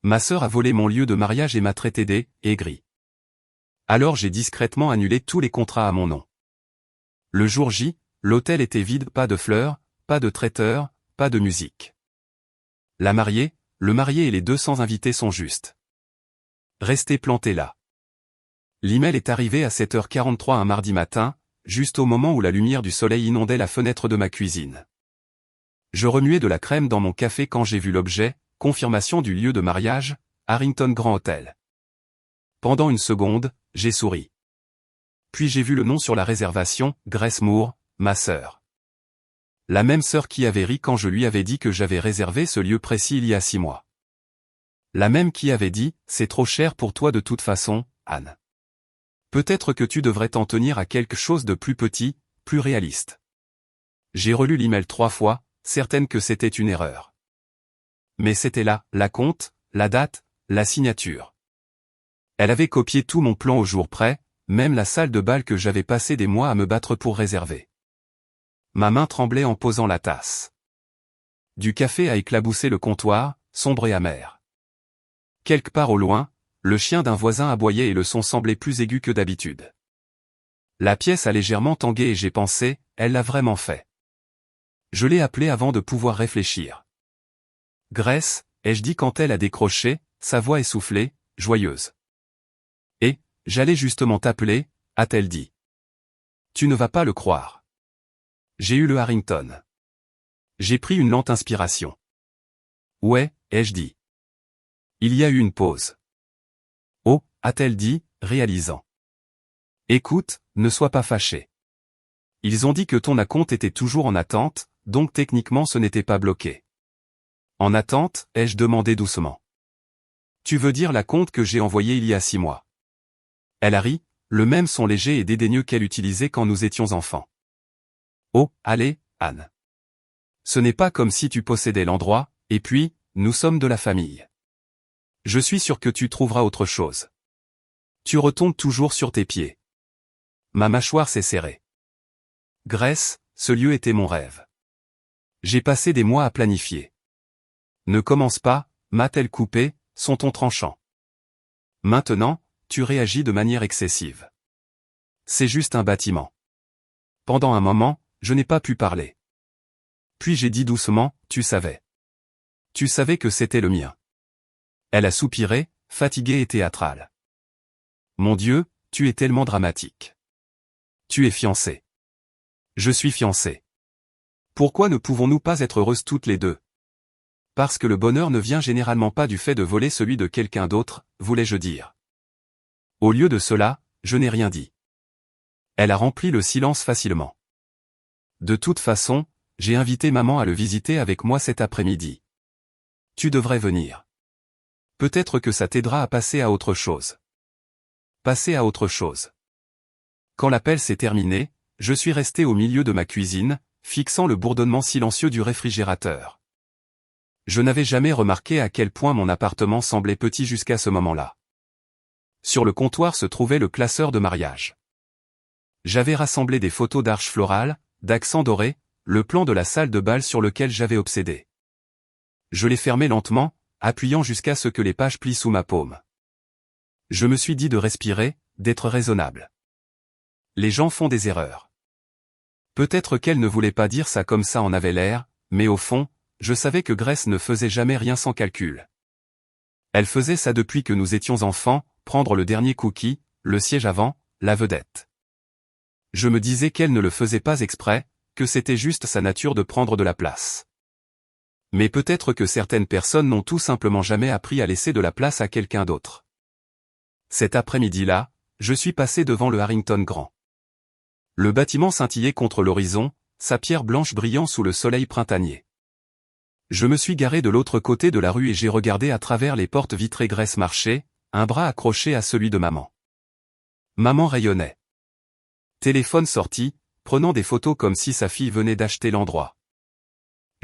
Ma sœur a volé mon lieu de mariage et m'a traité aigri. Alors j'ai discrètement annulé tous les contrats à mon nom. Le jour J, l'hôtel était vide, pas de fleurs, pas de traiteur, pas de musique. La mariée, le marié et les 200 invités sont juste restés plantés là. L'email est arrivé à 7h43 un mardi matin, juste au moment où la lumière du soleil inondait la fenêtre de ma cuisine. Je remuais de la crème dans mon café quand j'ai vu l'objet, confirmation du lieu de mariage, Harrington Grand Hotel. Pendant une seconde, j'ai souri. Puis j'ai vu le nom sur la réservation, Grace Moore, ma sœur. La même sœur qui avait ri quand je lui avais dit que j'avais réservé ce lieu précis il y a 6 mois. La même qui avait dit, c'est trop cher pour toi de toute façon, Anne. Peut-être que tu devrais t'en tenir à quelque chose de plus petit, plus réaliste. J'ai relu l'email 3 fois, certaine que c'était une erreur. Mais c'était là, la compte, la date, la signature. Elle avait copié tout mon plan au jour près, même la salle de bal que j'avais passé des mois à me battre pour réserver. Ma main tremblait en posant la tasse. Du café a éclaboussé le comptoir, sombre et amer. Quelque part au loin, le chien d'un voisin aboyait et le son semblait plus aigu que d'habitude. La pièce a légèrement tangué et j'ai pensé, elle l'a vraiment fait. Je l'ai appelée avant de pouvoir réfléchir. Grace, ai-je dit quand elle a décroché, sa voix essoufflée, joyeuse. Et, j'allais justement t'appeler, a-t-elle dit. Tu ne vas pas le croire. J'ai eu le Harrington. J'ai pris une lente inspiration. Ouais, ai-je dit. Il y a eu une pause. Oh, a-t-elle dit, réalisant. Écoute, ne sois pas fâché. Ils ont dit que ton acompte était toujours en attente, donc techniquement ce n'était pas bloqué. En attente, ai-je demandé doucement. Tu veux dire l'acompte que j'ai envoyé il y a 6 mois. Elle a ri, le même son léger et dédaigneux qu'elle utilisait quand nous étions enfants. Oh, allez, Anne. Ce n'est pas comme si tu possédais l'endroit, et puis, nous sommes de la famille. Je suis sûr que tu trouveras autre chose. Tu retombes toujours sur tes pieds. Ma mâchoire s'est serrée. Grace, ce lieu était mon rêve. J'ai passé des mois à planifier. Ne commence pas, m'a-t-elle coupé, son ton tranchant. Maintenant, tu réagis de manière excessive. C'est juste un bâtiment. Pendant un moment, je n'ai pas pu parler. Puis j'ai dit doucement, tu savais. Tu savais que c'était le mien. Elle a soupiré, fatiguée et théâtrale. Mon Dieu, tu es tellement dramatique. Tu es fiancée. Je suis fiancée. Pourquoi ne pouvons-nous pas être heureuses toutes les deux? Parce que le bonheur ne vient généralement pas du fait de voler celui de quelqu'un d'autre, voulais-je dire. Au lieu de cela, je n'ai rien dit. Elle a rempli le silence facilement. De toute façon, j'ai invité maman à le visiter avec moi cet après-midi. Tu devrais venir. Peut-être que ça t'aidera à passer à autre chose. Passer à autre chose. Quand l'appel s'est terminé, je suis resté au milieu de ma cuisine, fixant le bourdonnement silencieux du réfrigérateur. Je n'avais jamais remarqué à quel point mon appartement semblait petit jusqu'à ce moment-là. Sur le comptoir se trouvait le classeur de mariage. J'avais rassemblé des photos d'arches florales, d'accents dorés, le plan de la salle de bal sur lequel j'avais obsédé. Je l'ai fermé lentement, appuyant jusqu'à ce que les pages plient sous ma paume. Je me suis dit de respirer, d'être raisonnable. Les gens font des erreurs. Peut-être qu'elle ne voulait pas dire ça comme ça en avait l'air, mais au fond, je savais que Grace ne faisait jamais rien sans calcul. Elle faisait ça depuis que nous étions enfants, prendre le dernier cookie, le siège avant, la vedette. Je me disais qu'elle ne le faisait pas exprès, que c'était juste sa nature de prendre de la place. Mais peut-être que certaines personnes n'ont tout simplement jamais appris à laisser de la place à quelqu'un d'autre. Cet après-midi-là, je suis passé devant le Harrington Grand. Le bâtiment scintillait contre l'horizon, sa pierre blanche brillant sous le soleil printanier. Je me suis garé de l'autre côté de la rue et j'ai regardé à travers les portes vitrées Grace marcher, un bras accroché à celui de maman. Maman rayonnait. Téléphone sorti, prenant des photos comme si sa fille venait d'acheter l'endroit.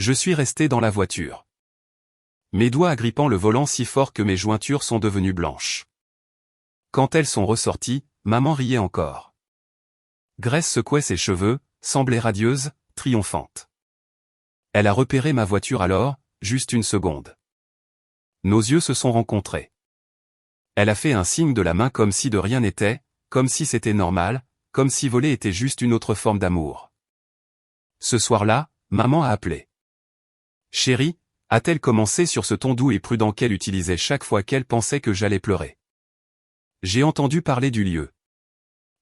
Je suis resté dans la voiture. Mes doigts agrippant le volant si fort que mes jointures sont devenues blanches. Quand elles sont ressorties, maman riait encore. Grace secouait ses cheveux, semblait radieuse, triomphante. Elle a repéré ma voiture alors, juste une seconde. Nos yeux se sont rencontrés. Elle a fait un signe de la main comme si de rien n'était, comme si c'était normal, comme si voler était juste une autre forme d'amour. Ce soir-là, maman a appelé. Chérie, a-t-elle commencé sur ce ton doux et prudent qu'elle utilisait chaque fois qu'elle pensait que j'allais pleurer. J'ai entendu parler du lieu.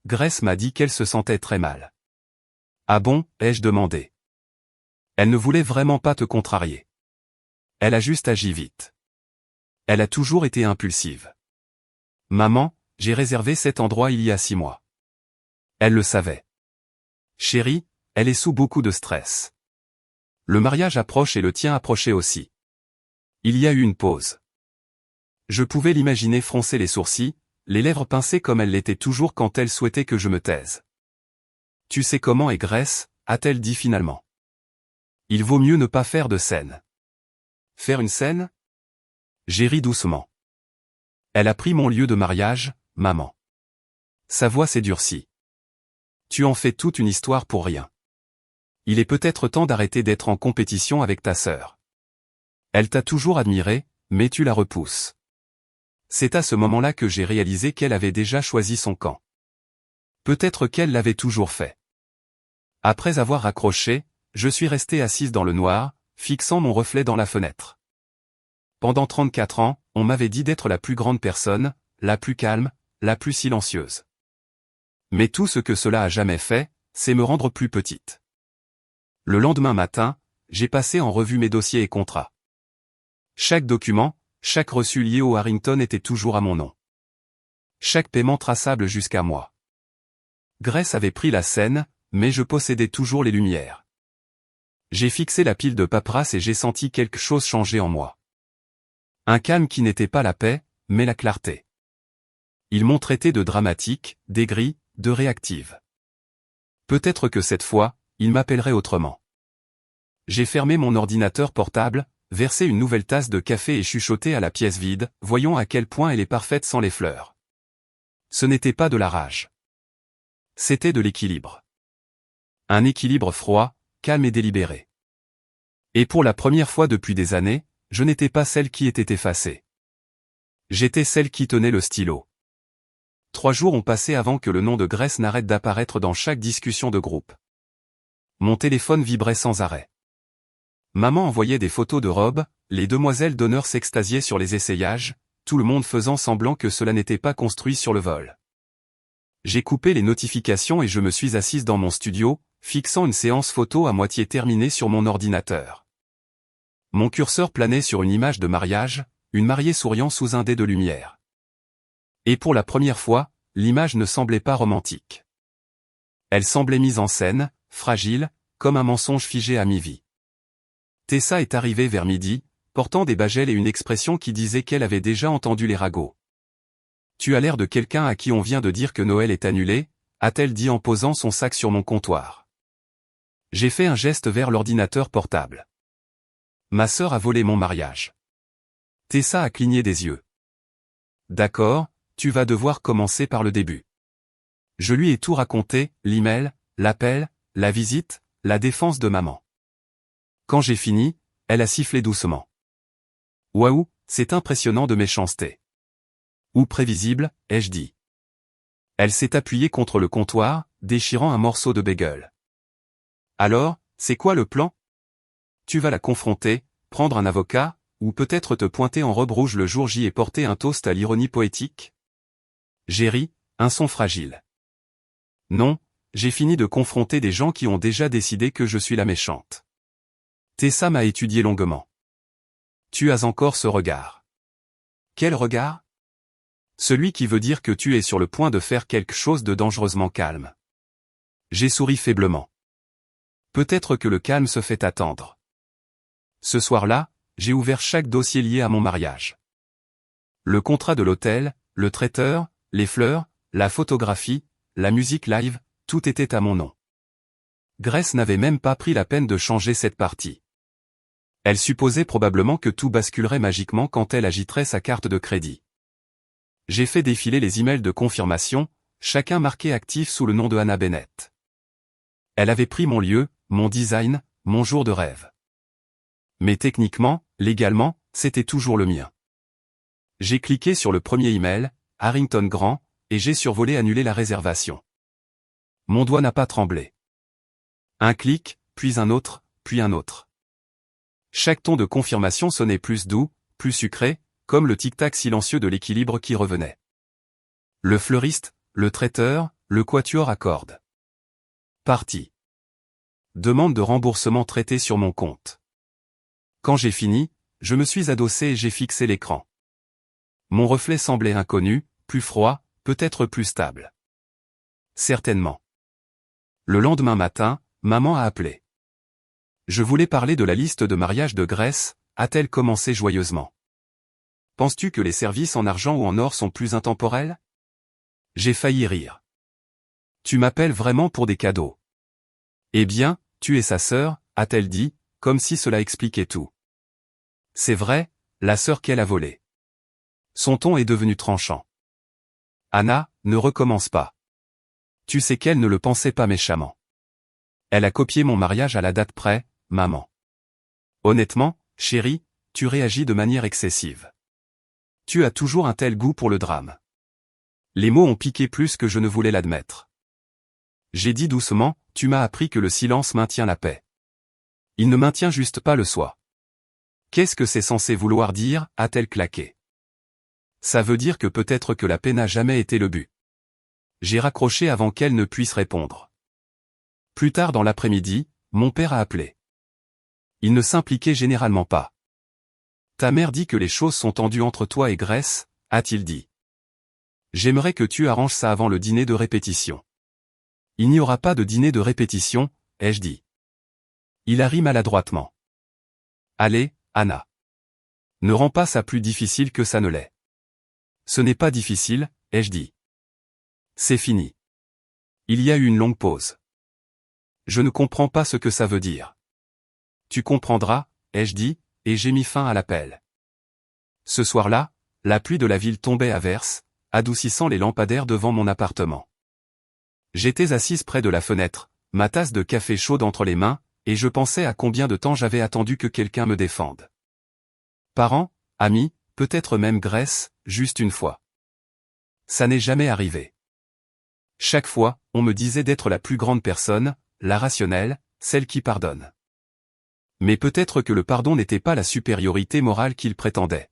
Grace m'a dit qu'elle se sentait très mal. Ah bon, ai-je demandé. Elle ne voulait vraiment pas te contrarier. Elle a juste agi vite. Elle a toujours été impulsive. Maman, j'ai réservé cet endroit il y a 6 mois. Elle le savait. Chérie, elle est sous beaucoup de stress. Le mariage approche et le tien approchait aussi. Il y a eu une pause. Je pouvais l'imaginer froncer les sourcils, les lèvres pincées comme elle l'était toujours quand elle souhaitait que je me taise. Tu sais comment est Grace, a-t-elle dit finalement. Il vaut mieux ne pas faire de scène. Faire une scène? J'ai ri doucement. Elle a pris mon lieu de mariage, maman. Sa voix s'est durcie. Tu en fais toute une histoire pour rien. Il est peut-être temps d'arrêter d'être en compétition avec ta sœur. Elle t'a toujours admiré, mais tu la repousses. C'est à ce moment-là que j'ai réalisé qu'elle avait déjà choisi son camp. Peut-être qu'elle l'avait toujours fait. Après avoir raccroché, je suis resté assise dans le noir, fixant mon reflet dans la fenêtre. Pendant 34 ans, on m'avait dit d'être la plus grande personne, la plus calme, la plus silencieuse. Mais tout ce que cela a jamais fait, c'est me rendre plus petite. Le lendemain matin, j'ai passé en revue mes dossiers et contrats. Chaque document, chaque reçu lié au Harrington était toujours à mon nom. Chaque paiement traçable jusqu'à moi. Grace avait pris la scène, mais je possédais toujours les lumières. J'ai fixé la pile de paperasse et j'ai senti quelque chose changer en moi. Un calme qui n'était pas la paix, mais la clarté. Ils m'ont traité de dramatique, d'aigri, de réactive. Peut-être que cette fois, ils m'appelleraient autrement. J'ai fermé mon ordinateur portable, versé une nouvelle tasse de café et chuchoté à la pièce vide, voyons à quel point elle est parfaite sans les fleurs. Ce n'était pas de la rage. C'était de l'équilibre. Un équilibre froid, calme et délibéré. Et pour la première fois depuis des années, je n'étais pas celle qui était effacée. J'étais celle qui tenait le stylo. 3 jours ont passé avant que le nom de Grace n'arrête d'apparaître dans chaque discussion de groupe. Mon téléphone vibrait sans arrêt. Maman envoyait des photos de robes, les demoiselles d'honneur s'extasiaient sur les essayages, tout le monde faisant semblant que cela n'était pas construit sur le vol. J'ai coupé les notifications et je me suis assise dans mon studio, fixant une séance photo à moitié terminée sur mon ordinateur. Mon curseur planait sur une image de mariage, une mariée souriant sous un dé de lumière. Et pour la première fois, l'image ne semblait pas romantique. Elle semblait mise en scène, fragile, comme un mensonge figé à mi-vie. Tessa est arrivée vers midi, portant des bagelles et une expression qui disait qu'elle avait déjà entendu les ragots. « Tu as l'air de quelqu'un à qui on vient de dire que Noël est annulé », a-t-elle dit en posant son sac sur mon comptoir. J'ai fait un geste vers l'ordinateur portable. Ma sœur a volé mon mariage. Tessa a cligné des yeux. D'accord, tu vas devoir commencer par le début. Je lui ai tout raconté, l'email, l'appel, la visite, la défense de maman. Quand j'ai fini, elle a sifflé doucement. Waouh, c'est impressionnant de méchanceté. Ou prévisible, ai-je dit. Elle s'est appuyée contre le comptoir, déchirant un morceau de bagel. Alors, c'est quoi le plan? Tu vas la confronter, prendre un avocat, ou peut-être te pointer en robe rouge le jour J et porter un toast à l'ironie poétique? J'ai ri, un son fragile. Non, j'ai fini de confronter des gens qui ont déjà décidé que je suis la méchante. Tessa m'a étudié longuement. Tu as encore ce regard. Quel regard? Celui qui veut dire que tu es sur le point de faire quelque chose de dangereusement calme. J'ai souri faiblement. Peut-être que le calme se fait attendre. Ce soir-là, j'ai ouvert chaque dossier lié à mon mariage. Le contrat de l'hôtel, le traiteur, les fleurs, la photographie, la musique live, tout était à mon nom. Grace n'avait même pas pris la peine de changer cette partie. Elle supposait probablement que tout basculerait magiquement quand elle agiterait sa carte de crédit. J'ai fait défiler les emails de confirmation, chacun marqué actif sous le nom de Hannah Bennett. Elle avait pris mon lieu, mon design, mon jour de rêve. Mais techniquement, légalement, c'était toujours le mien. J'ai cliqué sur le premier email, Harrington Grand, et j'ai survolé annuler la réservation. Mon doigt n'a pas tremblé. Un clic, puis un autre, puis un autre. Chaque ton de confirmation sonnait plus doux, plus sucré, comme le tic-tac silencieux de l'équilibre qui revenait. Le fleuriste, le traiteur, le quatuor à cordes. Parti. Demande de remboursement traitée sur mon compte. Quand j'ai fini, je me suis adossé et j'ai fixé l'écran. Mon reflet semblait inconnu, plus froid, peut-être plus stable. Certainement. Le lendemain matin, maman a appelé. Je voulais parler de la liste de mariage de Grèce, a-t-elle commencé joyeusement. Penses-tu que les services en argent ou en or sont plus intemporels? J'ai failli rire. Tu m'appelles vraiment pour des cadeaux. Eh bien, tu es sa sœur, a-t-elle dit, comme si cela expliquait tout. C'est vrai, la sœur qu'elle a volée. Son ton est devenu tranchant. Anna, ne recommence pas. Tu sais qu'elle ne le pensait pas méchamment. Elle a copié mon mariage à la date près, maman. Honnêtement, chérie, tu réagis de manière excessive. Tu as toujours un tel goût pour le drame. Les mots ont piqué plus que je ne voulais l'admettre. J'ai dit doucement, tu m'as appris que le silence maintient la paix. Il ne maintient juste pas le soi. Qu'est-ce que c'est censé vouloir dire, a-t-elle claqué. Ça veut dire que peut-être que la paix n'a jamais été le but. J'ai raccroché avant qu'elle ne puisse répondre. Plus tard dans l'après-midi, mon père a appelé. Il ne s'impliquait généralement pas. Ta mère dit que les choses sont tendues entre toi et Grèce, a-t-il dit. J'aimerais que tu arranges ça avant le dîner de répétition. Il n'y aura pas de dîner de répétition, ai-je dit. Il a ri maladroitement. Allez, Anna. Ne rends pas ça plus difficile que ça ne l'est. Ce n'est pas difficile, ai-je dit. C'est fini. Il y a eu une longue pause. Je ne comprends pas ce que ça veut dire. Tu comprendras, ai-je dit, et j'ai mis fin à l'appel. Ce soir-là, la pluie de la ville tombait à verse, adoucissant les lampadaires devant mon appartement. J'étais assise près de la fenêtre, ma tasse de café chaude entre les mains, et je pensais à combien de temps j'avais attendu que quelqu'un me défende. Parents, amis, peut-être même Grèce, juste une fois. Ça n'est jamais arrivé. Chaque fois, on me disait d'être la plus grande personne, la rationnelle, celle qui pardonne. Mais peut-être que le pardon n'était pas la supériorité morale qu'il prétendait.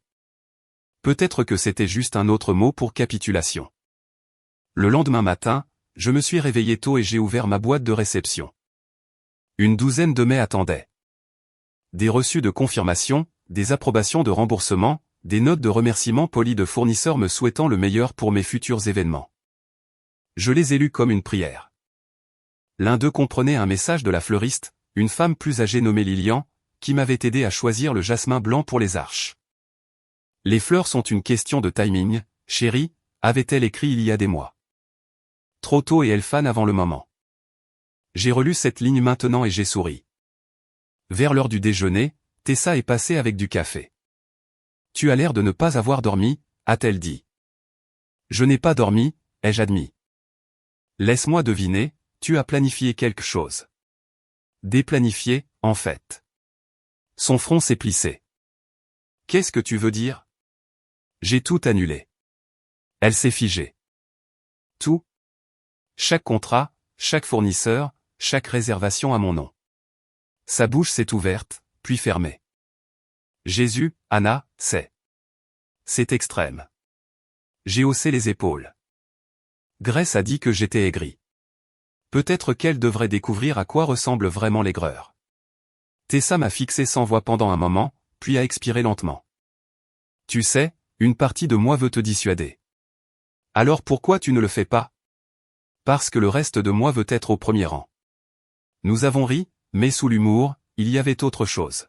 Peut-être que c'était juste un autre mot pour capitulation. Le lendemain matin, je me suis réveillé tôt et j'ai ouvert ma boîte de réception. Une douzaine de mails attendaient. Des reçus de confirmation, des approbations de remboursement, des notes de remerciement polies de fournisseurs me souhaitant le meilleur pour mes futurs événements. Je les ai lus comme une prière. L'un d'eux comprenait un message de la fleuriste, une femme plus âgée nommée Lilian, qui m'avait aidé à choisir le jasmin blanc pour les arches. Les fleurs sont une question de timing, chérie, avait-elle écrit il y a des mois. Trop tôt et elle fane avant le moment. J'ai relu cette ligne maintenant et j'ai souri. Vers l'heure du déjeuner, Tessa est passée avec du café. Tu as l'air de ne pas avoir dormi, a-t-elle dit. Je n'ai pas dormi, ai-je admis. Laisse-moi deviner, tu as planifié quelque chose. Déplanifié, en fait. Son front s'est plissé. Qu'est-ce que tu veux dire? J'ai tout annulé. Elle s'est figée. Tout? Chaque contrat, chaque fournisseur, chaque réservation à mon nom. Sa bouche s'est ouverte, puis fermée. Jésus, Anna, c'est extrême. J'ai haussé les épaules. Grèce a dit que j'étais aigri. Peut-être qu'elle devrait découvrir à quoi ressemble vraiment l'aigreur. Tessa m'a fixé sans voix pendant un moment, puis a expiré lentement. Tu sais, une partie de moi veut te dissuader. Alors pourquoi tu ne le fais pas? Parce que le reste de moi veut être au premier rang. Nous avons ri, mais sous l'humour, il y avait autre chose.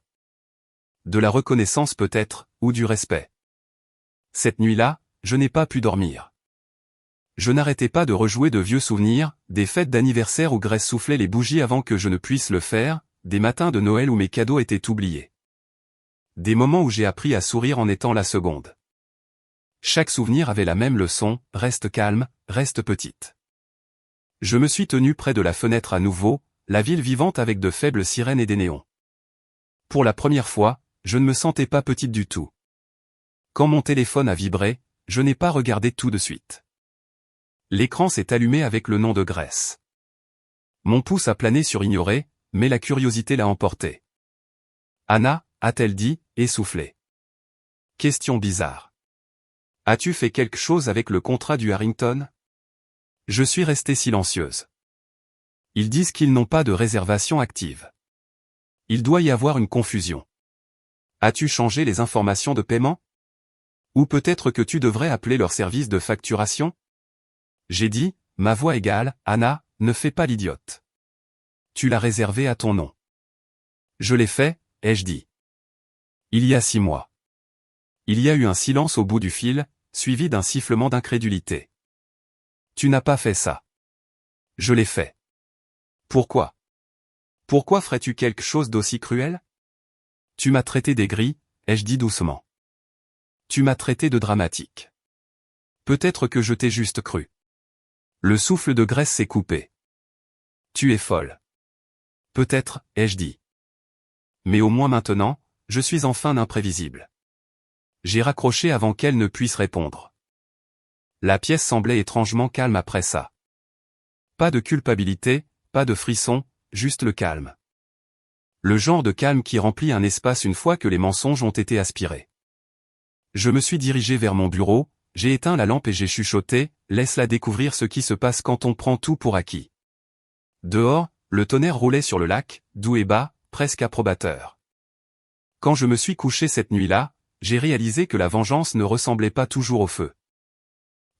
De la reconnaissance peut-être, ou du respect. Cette nuit-là, je n'ai pas pu dormir. Je n'arrêtais pas de rejouer de vieux souvenirs, des fêtes d'anniversaire où Grèce soufflait les bougies avant que je ne puisse le faire, des matins de Noël où mes cadeaux étaient oubliés. Des moments où j'ai appris à sourire en étant la seconde. Chaque souvenir avait la même leçon, reste calme, reste petite. Je me suis tenu près de la fenêtre à nouveau, la ville vivante avec de faibles sirènes et des néons. Pour la première fois, je ne me sentais pas petite du tout. Quand mon téléphone a vibré, je n'ai pas regardé tout de suite. L'écran s'est allumé avec le nom de Grace. Mon pouce a plané sur ignorer, mais la curiosité l'a emporté. Anna, a-t-elle dit, essoufflée. Question bizarre. As-tu fait quelque chose avec le contrat du Harrington? Je suis restée silencieuse. Ils disent qu'ils n'ont pas de réservation active. Il doit y avoir une confusion. As-tu changé les informations de paiement? Ou peut-être que tu devrais appeler leur service de facturation? J'ai dit, ma voix égale, Anna, ne fais pas l'idiote. Tu l'as réservé à ton nom. Je l'ai fait, ai-je dit. Il y a 6 mois. Il y a eu un silence au bout du fil, suivi d'un sifflement d'incrédulité. Tu n'as pas fait ça. Je l'ai fait. Pourquoi? Pourquoi ferais-tu quelque chose d'aussi cruel? Tu m'as traité d'aigri, ai-je dit doucement. Tu m'as traité de dramatique. Peut-être que je t'ai juste cru. Le souffle de Grace s'est coupé. Tu es folle. Peut-être, ai-je dit. Mais au moins maintenant, je suis enfin imprévisible. J'ai raccroché avant qu'elle ne puisse répondre. La pièce semblait étrangement calme après ça. Pas de culpabilité, pas de frisson, juste le calme. Le genre de calme qui remplit un espace une fois que les mensonges ont été aspirés. Je me suis dirigé vers mon bureau, j'ai éteint la lampe et j'ai chuchoté, laisse-la découvrir ce qui se passe quand on prend tout pour acquis. Dehors, le tonnerre roulait sur le lac, doux et bas, presque approbateur. Quand je me suis couché cette nuit-là, j'ai réalisé que la vengeance ne ressemblait pas toujours au feu.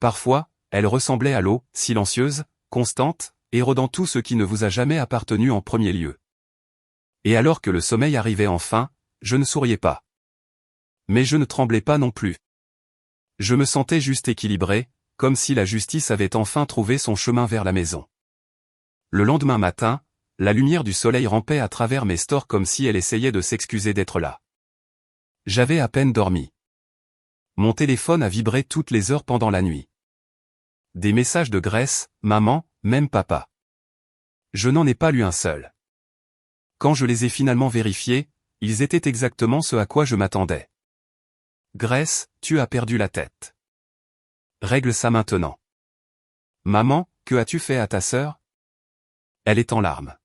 Parfois, elle ressemblait à l'eau, silencieuse, constante, érodant tout ce qui ne vous a jamais appartenu en premier lieu. Et alors que le sommeil arrivait enfin, je ne souriais pas. Mais je ne tremblais pas non plus. Je me sentais juste équilibré, comme si la justice avait enfin trouvé son chemin vers la maison. Le lendemain matin, la lumière du soleil rampait à travers mes stores comme si elle essayait de s'excuser d'être là. J'avais à peine dormi. Mon téléphone a vibré toutes les heures pendant la nuit. Des messages de Grace, maman, même papa. Je n'en ai pas lu un seul. Quand je les ai finalement vérifiés, ils étaient exactement ce à quoi je m'attendais. Grace, tu as perdu la tête. Règle ça maintenant. Maman, que as-tu fait à ta sœur? Elle est en larmes.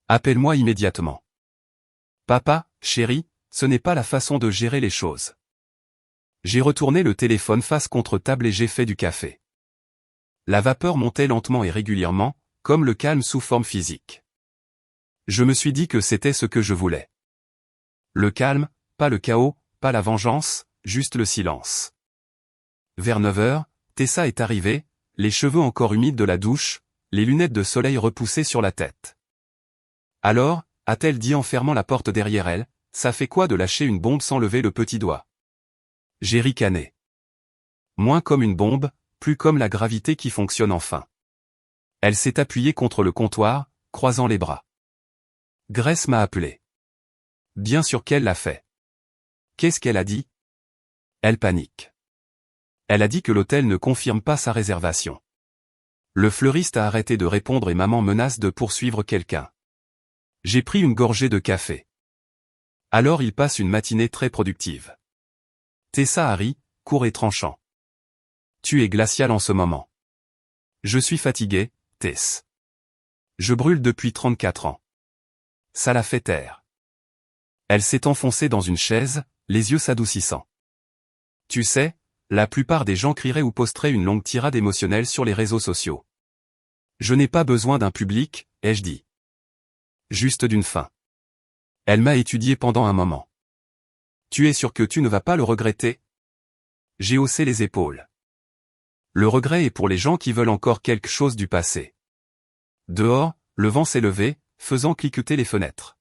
Appelle-moi immédiatement. Papa, chérie, ce n'est pas la façon de gérer les choses. J'ai retourné le téléphone face contre table et j'ai fait du café. La vapeur montait lentement et régulièrement, comme le calme sous forme physique. Je me suis dit que c'était ce que je voulais. Le calme, pas le chaos, pas la vengeance, juste le silence. Vers 9 heures, Tessa est arrivée, les cheveux encore humides de la douche, les lunettes de soleil repoussées sur la tête. Alors, a-t-elle dit en fermant la porte derrière elle, ça fait quoi de lâcher une bombe sans lever le petit doigt? J'ai ricané. Moins comme une bombe, plus comme la gravité qui fonctionne enfin. Elle s'est appuyée contre le comptoir, croisant les bras. Grace m'a appelé. Bien sûr qu'elle l'a fait. Qu'est-ce qu'elle a dit? Elle panique. Elle a dit que l'hôtel ne confirme pas sa réservation. Le fleuriste a arrêté de répondre et maman menace de poursuivre quelqu'un. J'ai pris une gorgée de café. Alors il passe une matinée très productive. Tessa a ri, court et tranchant. Tu es glacial en ce moment. Je suis fatigué, Tess. Je brûle depuis 34 ans. Ça la fait taire. Elle s'est enfoncée dans une chaise, les yeux s'adoucissant. Tu sais, la plupart des gens crieraient ou posteraient une longue tirade émotionnelle sur les réseaux sociaux. Je n'ai pas besoin d'un public, ai-je dit. Juste d'une fin. Elle m'a étudié pendant un moment. Tu es sûr que tu ne vas pas le regretter? J'ai haussé les épaules. Le regret est pour les gens qui veulent encore quelque chose du passé. Dehors, le vent s'est levé, faisant cliqueter les fenêtres.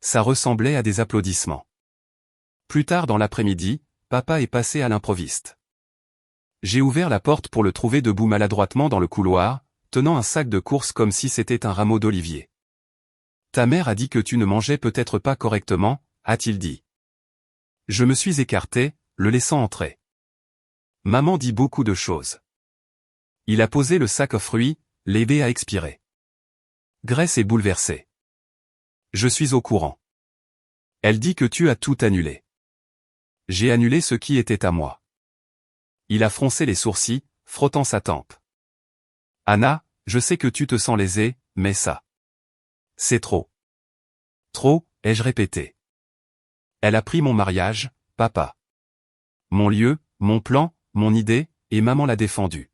Ça ressemblait à des applaudissements. Plus tard dans l'après-midi, papa est passé à l'improviste. J'ai ouvert la porte pour le trouver debout maladroitement dans le couloir, tenant un sac de courses comme si c'était un rameau d'olivier. Ta mère a dit que tu ne mangeais peut-être pas correctement, a-t-il dit. Je me suis écarté, le laissant entrer. Maman dit beaucoup de choses. Il a posé le sac aux fruits, l'aider a expiré. Grace est bouleversée. Je suis au courant. Elle dit que tu as tout annulé. J'ai annulé ce qui était à moi. Il a froncé les sourcils, frottant sa tempe. Anna, je sais que tu te sens lésée, mais ça. C'est trop. Trop, ai-je répété. Elle a pris mon mariage, papa. Mon lieu, mon plan, mon idée, et maman l'a défendu.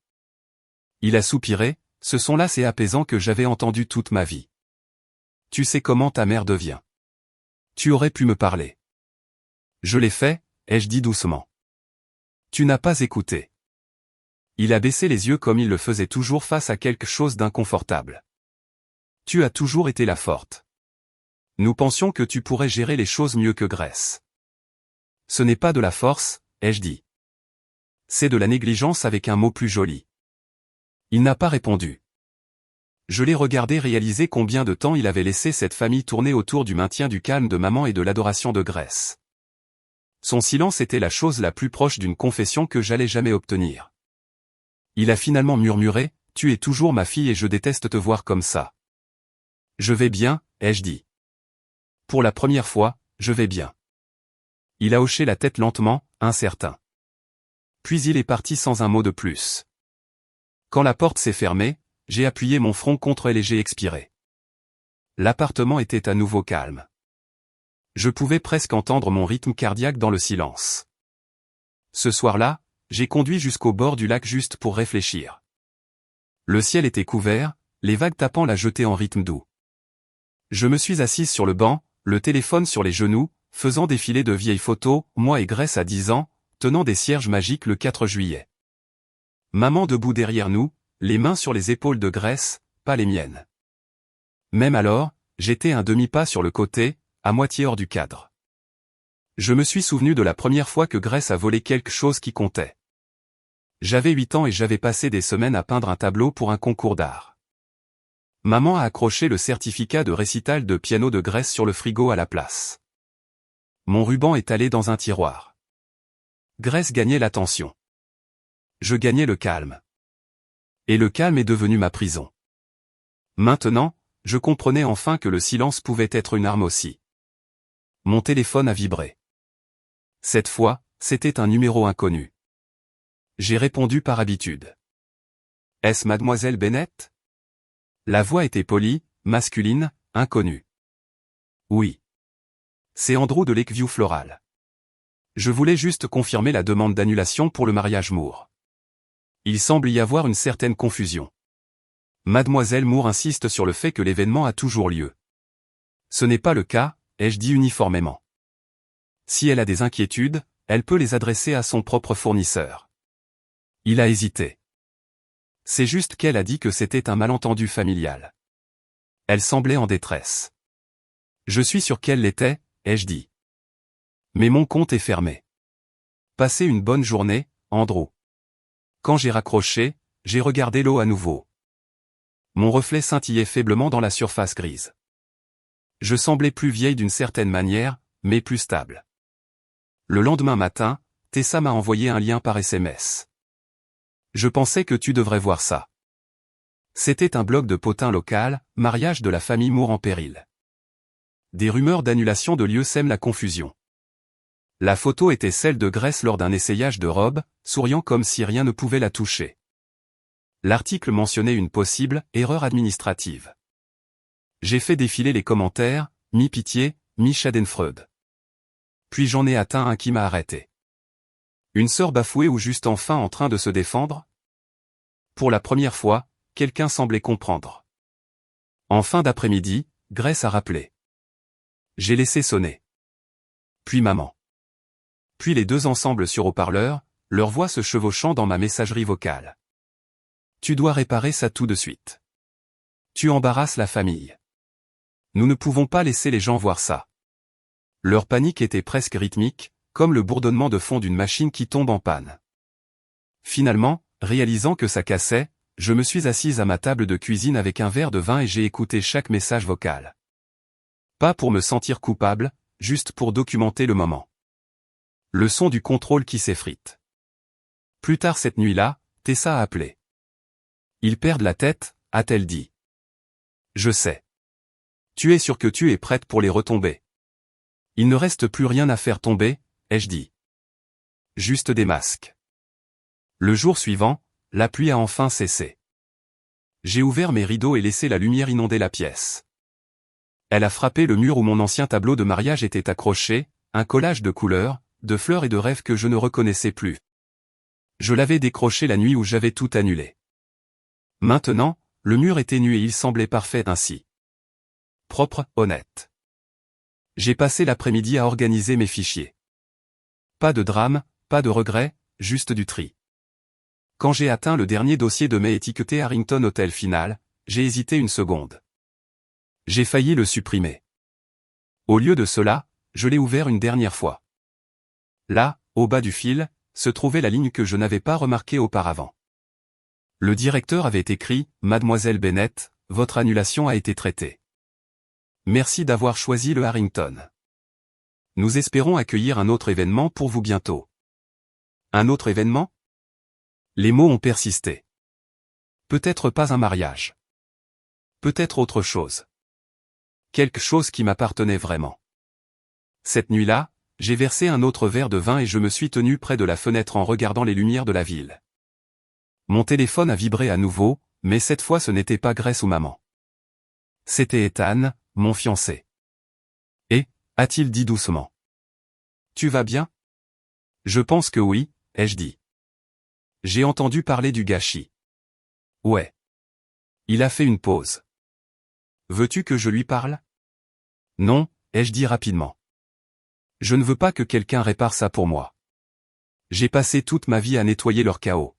Il a soupiré, ce son là c'est apaisant que j'avais entendu toute ma vie. Tu sais comment ta mère devient. Tu aurais pu me parler. Je l'ai fait, ai-je dit doucement. Tu n'as pas écouté. Il a baissé les yeux comme il le faisait toujours face à quelque chose d'inconfortable. Tu as toujours été la forte. Nous pensions que tu pourrais gérer les choses mieux que Grace. Ce n'est pas de la force, ai-je dit. C'est de la négligence avec un mot plus joli. Il n'a pas répondu. Je l'ai regardé réaliser combien de temps il avait laissé cette famille tourner autour du maintien du calme de maman et de l'adoration de Grace. Son silence était la chose la plus proche d'une confession que j'allais jamais obtenir. Il a finalement murmuré, « Tu es toujours ma fille et je déteste te voir comme ça. » Je vais bien, ai-je dit. Pour la première fois, je vais bien. Il a hoché la tête lentement, incertain. Puis il est parti sans un mot de plus. Quand la porte s'est fermée, j'ai appuyé mon front contre elle et j'ai expiré. L'appartement était à nouveau calme. Je pouvais presque entendre mon rythme cardiaque dans le silence. Ce soir-là, j'ai conduit jusqu'au bord du lac juste pour réfléchir. Le ciel était couvert, les vagues tapant la jetée en rythme doux. Je me suis assise sur le banc, le téléphone sur les genoux, faisant défiler de vieilles photos, moi et Grace à 10 ans, tenant des cierges magiques le 4 juillet. Maman debout derrière nous, les mains sur les épaules de Grace, pas les miennes. Même alors, j'étais un demi-pas sur le côté, à moitié hors du cadre. Je me suis souvenu de la première fois que Grace a volé quelque chose qui comptait. J'avais 8 ans et j'avais passé des semaines à peindre un tableau pour un concours d'art. Maman a accroché le certificat de récital de piano de Grace sur le frigo à la place. Mon ruban est allé dans un tiroir. Grace gagnait l'attention. Je gagnais le calme. Et le calme est devenu ma prison. Maintenant, je comprenais enfin que le silence pouvait être une arme aussi. Mon téléphone a vibré. Cette fois, c'était un numéro inconnu. J'ai répondu par habitude. Est-ce mademoiselle Bennett? La voix était polie, masculine, inconnue. Oui. C'est Andrew de Lakeview Floral. Je voulais juste confirmer la demande d'annulation pour le mariage Moore. Il semble y avoir une certaine confusion. Mademoiselle Moore insiste sur le fait que l'événement a toujours lieu. Ce n'est pas le cas, ai-je dit uniformément. Si elle a des inquiétudes, elle peut les adresser à son propre fournisseur. Il a hésité. C'est juste qu'elle a dit que c'était un malentendu familial. Elle semblait en détresse. Je suis sûr qu'elle l'était, ai-je dit. Mais mon compte est fermé. Passez une bonne journée, Andrew. Quand j'ai raccroché, j'ai regardé l'eau à nouveau. Mon reflet scintillait faiblement dans la surface grise. Je semblais plus vieille d'une certaine manière, mais plus stable. Le lendemain matin, Tessa m'a envoyé un lien par SMS. Je pensais que tu devrais voir ça. C'était un blog de potins local, mariage de la famille Moore en péril. Des rumeurs d'annulation de lieu sèment la confusion. La photo était celle de Grace lors d'un essayage de robe, souriant comme si rien ne pouvait la toucher. L'article mentionnait une possible erreur administrative. J'ai fait défiler les commentaires, mi-pitié, mi-schadenfreude. Puis j'en ai atteint un qui m'a arrêté. Une sœur bafouée ou juste enfin en train de se défendre? Pour la première fois, quelqu'un semblait comprendre. En fin d'après-midi, Grace a rappelé. J'ai laissé sonner. Puis maman. Puis les deux ensemble sur haut-parleur, leurs voix se chevauchant dans ma messagerie vocale. Tu dois réparer ça tout de suite. Tu embarrasses la famille. Nous ne pouvons pas laisser les gens voir ça. Leur panique était presque rythmique, comme le bourdonnement de fond d'une machine qui tombe en panne. Finalement, réalisant que ça cassait, je me suis assise à ma table de cuisine avec un verre de vin et j'ai écouté chaque message vocal. Pas pour me sentir coupable, juste pour documenter le moment. Le son du contrôle qui s'effrite. Plus tard cette nuit-là, Tessa a appelé. Ils perdent la tête, a-t-elle dit. Je sais. Tu es sûre que tu es prête pour les retomber. Il ne reste plus rien à faire tomber, ai-je dit. juste des masques. Le jour suivant, la pluie a enfin cessé. J'ai ouvert mes rideaux et laissé la lumière inonder la pièce. Elle a frappé le mur où mon ancien tableau de mariage était accroché, un collage de couleurs, de fleurs et de rêves que je ne reconnaissais plus. Je l'avais décroché la nuit où j'avais tout annulé. Maintenant, le mur était nu et il semblait parfait ainsi. Propre, honnête. J'ai passé l'après-midi à organiser mes fichiers. Pas de drame, pas de regret, juste du tri. Quand j'ai atteint le dernier dossier de mai étiqueté Harrington Hotel Final, j'ai hésité une seconde. J'ai failli le supprimer. Au lieu de cela, je l'ai ouvert une dernière fois. Là, au bas du fil, se trouvait la ligne que je n'avais pas remarquée auparavant. Le directeur avait écrit « Mademoiselle Bennett, votre annulation a été traitée. Merci d'avoir choisi le Harrington. Nous espérons accueillir un autre événement pour vous bientôt. » Un autre événement ? Les mots ont persisté. Peut-être pas un mariage. Peut-être autre chose. Quelque chose qui m'appartenait vraiment. Cette nuit-là, j'ai versé un autre verre de vin et je me suis tenu près de la fenêtre en regardant les lumières de la ville. Mon téléphone a vibré à nouveau, mais cette fois ce n'était pas Grace ou maman. C'était Ethan, mon fiancé. Et, a-t-il dit doucement. Tu vas bien ? Je pense que oui, ai-je dit. J'ai entendu parler du gâchis. Ouais. Il a fait une pause. Veux-tu que je lui parle ? Non, ai-je dit rapidement. Je ne veux pas que quelqu'un répare ça pour moi. J'ai passé toute ma vie à nettoyer leur chaos.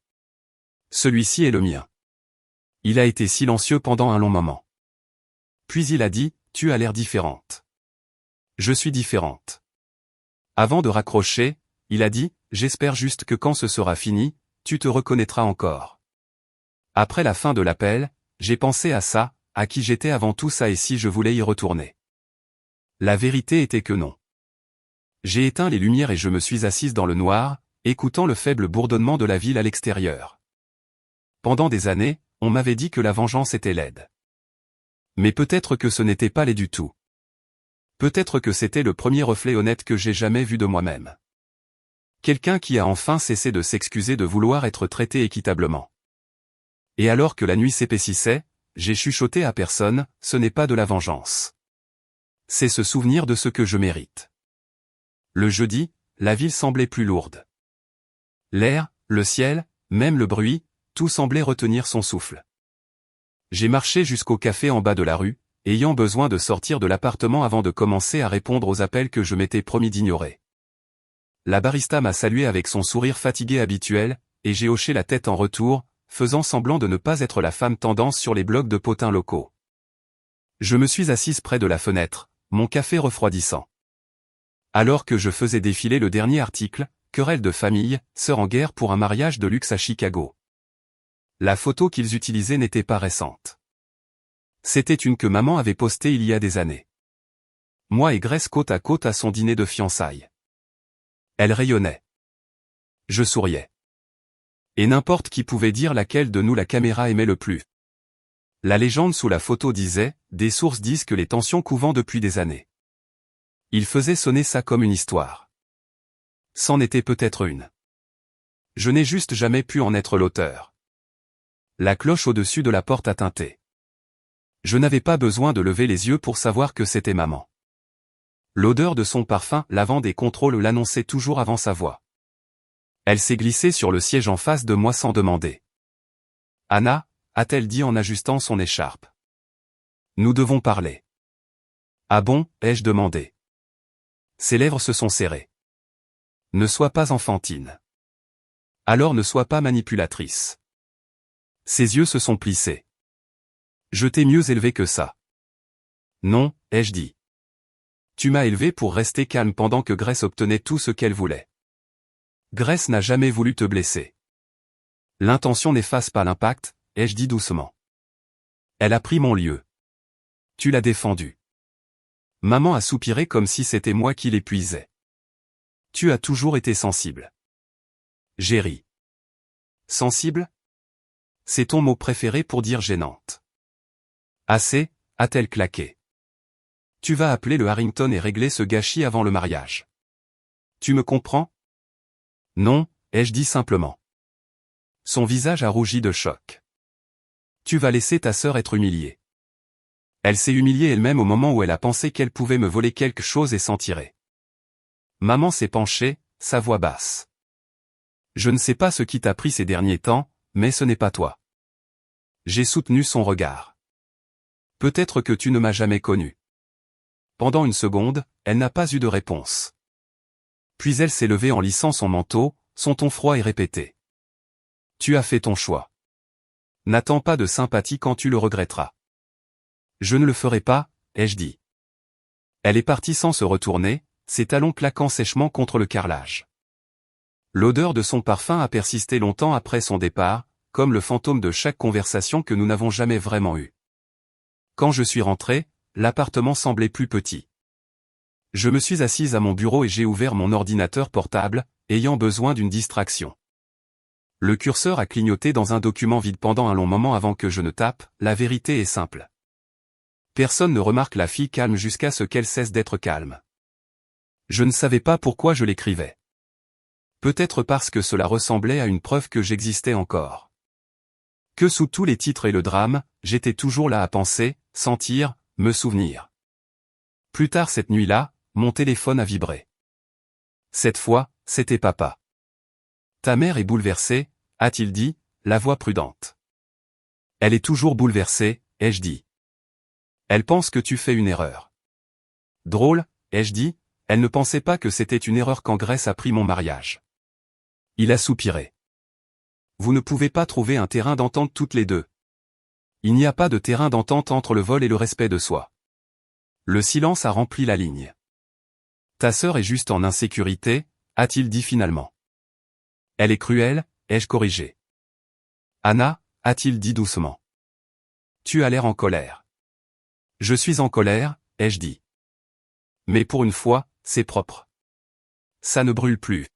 Celui-ci est le mien. Il a été silencieux pendant un long moment. Puis il a dit, tu as l'air différente. Je suis différente. Avant de raccrocher, il a dit, j'espère juste que quand ce sera fini, tu te reconnaîtras encore. Après la fin de l'appel, j'ai pensé à ça, à qui j'étais avant tout ça et si je voulais y retourner. La vérité était que non. J'ai éteint les lumières et je me suis assise dans le noir, écoutant le faible bourdonnement de la ville à l'extérieur. Pendant des années, on m'avait dit que la vengeance était laide. Mais peut-être que ce n'était pas laid du tout. Peut-être que c'était le premier reflet honnête que j'ai jamais vu de moi-même. Quelqu'un qui a enfin cessé de s'excuser de vouloir être traité équitablement. Et alors que la nuit s'épaississait, j'ai chuchoté à personne, ce n'est pas de la vengeance. C'est se souvenir de ce que je mérite. Le jeudi, la ville semblait plus lourde. L'air, le ciel, même le bruit, tout semblait retenir son souffle. J'ai marché jusqu'au café en bas de la rue, ayant besoin de sortir de l'appartement avant de commencer à répondre aux appels que je m'étais promis d'ignorer. La barista m'a salué avec son sourire fatigué habituel, et j'ai hoché la tête en retour, faisant semblant de ne pas être la femme tendance sur les blocs de potins locaux. Je me suis assise près de la fenêtre, mon café refroidissant. Alors que je faisais défiler le dernier article, querelle de famille, sœurs en guerre pour un mariage de luxe à Chicago. La photo qu'ils utilisaient n'était pas récente. C'était une que maman avait postée il y a des années. Moi et Grace côte à côte à son dîner de fiançailles. Elle rayonnait. Je souriais. Et n'importe qui pouvait dire laquelle de nous la caméra aimait le plus. La légende sous la photo disait, des sources disent que les tensions couvant depuis des années. Il faisait sonner ça comme une histoire. C'en était peut-être une. Je n'ai juste jamais pu en être l'auteur. La cloche au-dessus de la porte a tinté. Je n'avais pas besoin de lever les yeux pour savoir que c'était maman. L'odeur de son parfum, lavande et contrôle l'annonçait toujours avant sa voix. Elle s'est glissée sur le siège en face de moi sans demander. Anna, a-t-elle dit en ajustant son écharpe. Nous devons parler. Ah bon, ai-je demandé. Ses lèvres se sont serrées. Ne sois pas enfantine. Alors ne sois pas manipulatrice. Ses yeux se sont plissés. Je t'ai mieux élevé que ça. Non, ai-je dit. Tu m'as élevé pour rester calme pendant que Grace obtenait tout ce qu'elle voulait. Grace n'a jamais voulu te blesser. L'intention n'efface pas l'impact, ai-je dit doucement. Elle a pris mon lieu. Tu l'as défendu. Maman a soupiré comme si c'était moi qui l'épuisais. Tu as toujours été sensible. J'ai ri. Sensible ? C'est ton mot préféré pour dire gênante. Assez, a-t-elle claqué. Tu vas appeler le Harrington et régler ce gâchis avant le mariage. Tu me comprends ? Non, ai-je dit simplement. Son visage a rougi de choc. Tu vas laisser ta sœur être humiliée. Elle s'est humiliée elle-même au moment où elle a pensé qu'elle pouvait me voler quelque chose et s'en tirer. Maman s'est penchée, sa voix basse. Je ne sais pas ce qui t'a pris ces derniers temps, mais ce n'est pas toi. J'ai soutenu son regard. Peut-être que tu ne m'as jamais connu. Pendant une seconde, elle n'a pas eu de réponse. Puis elle s'est levée en lissant son manteau, son ton froid et répété. Tu as fait ton choix. N'attends pas de sympathie quand tu le regretteras. Je ne le ferai pas, ai-je dit. Elle est partie sans se retourner, ses talons claquant sèchement contre le carrelage. L'odeur de son parfum a persisté longtemps après son départ, comme le fantôme de chaque conversation que nous n'avons jamais vraiment eue. Quand je suis rentré, l'appartement semblait plus petit. Je me suis assise à mon bureau et j'ai ouvert mon ordinateur portable, ayant besoin d'une distraction. Le curseur a clignoté dans un document vide pendant un long moment avant que je ne tape, la vérité est simple. Personne ne remarque la fille calme jusqu'à ce qu'elle cesse d'être calme. Je ne savais pas pourquoi je l'écrivais. Peut-être parce que cela ressemblait à une preuve que j'existais encore. Que sous tous les titres et le drame, j'étais toujours là à penser, sentir, me souvenir. Plus tard cette nuit-là, mon téléphone a vibré. Cette fois, c'était papa. Ta mère est bouleversée, a-t-il dit, la voix prudente. Elle est toujours bouleversée, ai-je dit. Elle pense que tu fais une erreur. Drôle, ai-je dit, elle ne pensait pas que c'était une erreur quand Grace a pris mon mariage. Il a soupiré. Vous ne pouvez pas trouver un terrain d'entente toutes les deux. Il n'y a pas de terrain d'entente entre le vol et le respect de soi. Le silence a rempli la ligne. Ta sœur est juste en insécurité, a-t-il dit finalement. Elle est cruelle, ai-je corrigé. Anna, a-t-il dit doucement. Tu as l'air en colère. Je suis en colère, ai-je dit. Mais pour une fois, c'est propre. Ça ne brûle plus.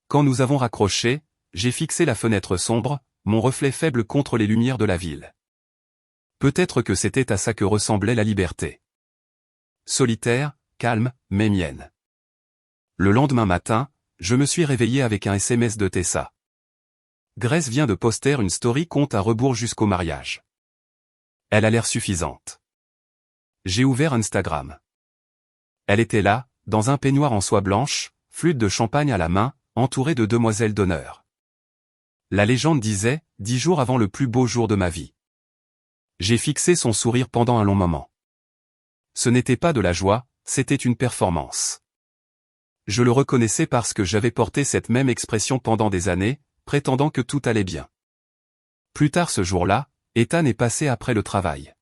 Quand nous avons raccroché, j'ai fixé la fenêtre sombre, mon reflet faible contre les lumières de la ville. Peut-être que c'était à ça que ressemblait la liberté. Solitaire, calme, mais mienne. Le lendemain matin, je me suis réveillé avec un SMS de Tessa. Grace vient de poster une story compte à rebours jusqu'au mariage. Elle a l'air suffisante. J'ai ouvert Instagram. Elle était là, dans un peignoir en soie blanche, flûte de champagne à la main, entourée de demoiselles d'honneur. La légende disait, 10 jours avant le plus beau jour de ma vie. J'ai fixé son sourire pendant un long moment. Ce n'était pas de la joie, c'était une performance. Je le reconnaissais parce que j'avais porté cette même expression pendant des années, prétendant que tout allait bien. Plus tard ce jour-là, Ethan est passé après le travail.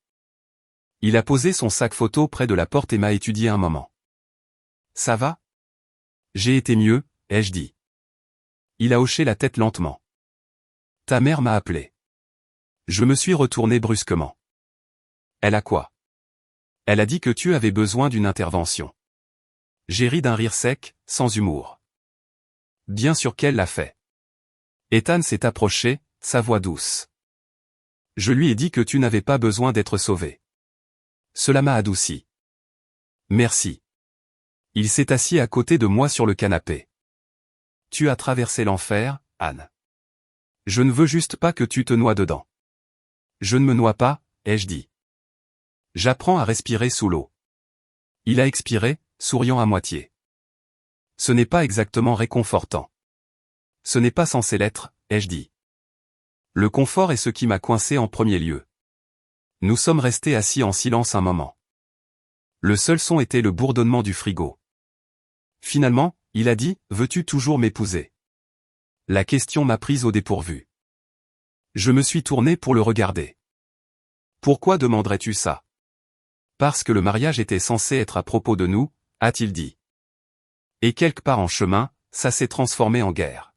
Il a posé son sac photo près de la porte et m'a étudié un moment. Ça va? J'ai été mieux, ai-je dit. Il a hoché la tête lentement. Ta mère m'a appelé. Je me suis retourné brusquement. Elle a quoi? Elle a dit que tu avais besoin d'une intervention. J'ai ri d'un rire sec, sans humour. Bien sûr qu'elle l'a fait. Ethan s'est approché, sa voix douce. Je lui ai dit que tu n'avais pas besoin d'être sauvé. Cela m'a adouci. Merci. Il s'est assis à côté de moi sur le canapé. Tu as traversé l'enfer, Anne. Je ne veux juste pas que tu te noies dedans. Je ne me noie pas, ai-je dit. J'apprends à respirer sous l'eau. Il a expiré, souriant à moitié. Ce n'est pas exactement réconfortant. Ce n'est pas censé l'être, ai-je dit. Le confort est ce qui m'a coincé en premier lieu. Nous sommes restés assis en silence un moment. Le seul son était le bourdonnement du frigo. Finalement, il a dit, veux-tu toujours m'épouser? La question m'a prise au dépourvu. Je me suis tourné pour le regarder. Pourquoi demanderais-tu ça? Parce que le mariage était censé être à propos de nous, a-t-il dit. Et quelque part en chemin, ça s'est transformé en guerre.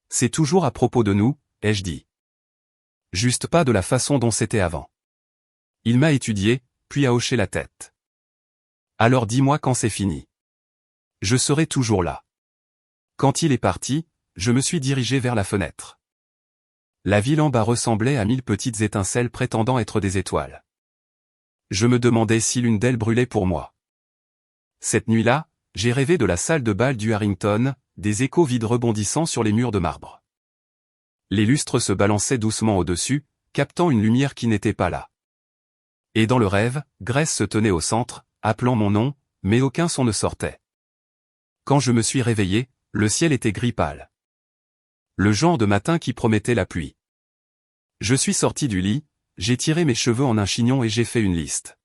C'est toujours à propos de nous, ai-je dit. Juste pas de la façon dont c'était avant. Il m'a étudié, puis a hoché la tête. Alors dis-moi quand c'est fini. Je serai toujours là. Quand il est parti, je me suis dirigé vers la fenêtre. La ville en bas ressemblait à 1000 petites étincelles prétendant être des étoiles. Je me demandais si l'une d'elles brûlait pour moi. Cette nuit-là, j'ai rêvé de la salle de bal du Harrington, des échos vides rebondissant sur les murs de marbre. Les lustres se balançaient doucement au-dessus, captant une lumière qui n'était pas là. Et dans le rêve, Grace se tenait au centre, appelant mon nom, mais aucun son ne sortait. Quand je me suis réveillé, le ciel était gris pâle. Le genre de matin qui promettait la pluie. Je suis sorti du lit, j'ai tiré mes cheveux en un chignon et j'ai fait une liste.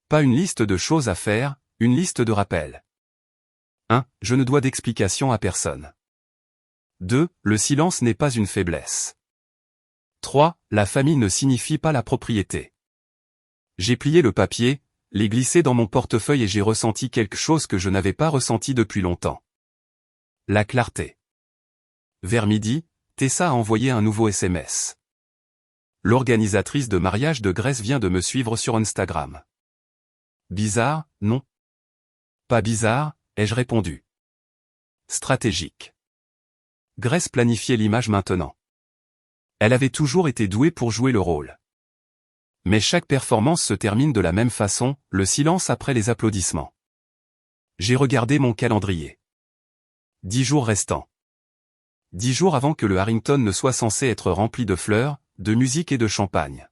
Pas une liste de choses à faire, une liste de rappels. 1. Je ne dois d'explication à personne. 2. Le silence n'est pas une faiblesse. 3. La famille ne signifie pas la propriété. J'ai plié le papier, l'ai glissé dans mon portefeuille et j'ai ressenti quelque chose que je n'avais pas ressenti depuis longtemps. La clarté. Vers midi, Tessa a envoyé un nouveau SMS. L'organisatrice de mariage de Grace vient de me suivre sur Instagram. Bizarre, non? Pas bizarre, ai-je répondu. Stratégique. Grace planifiait l'image maintenant. Elle avait toujours été douée pour jouer le rôle. Mais chaque performance se termine de la même façon, le silence après les applaudissements. J'ai regardé mon calendrier. 10 jours restants. 10 jours avant que le Harrington ne soit censé être rempli de fleurs, de musique et de champagne.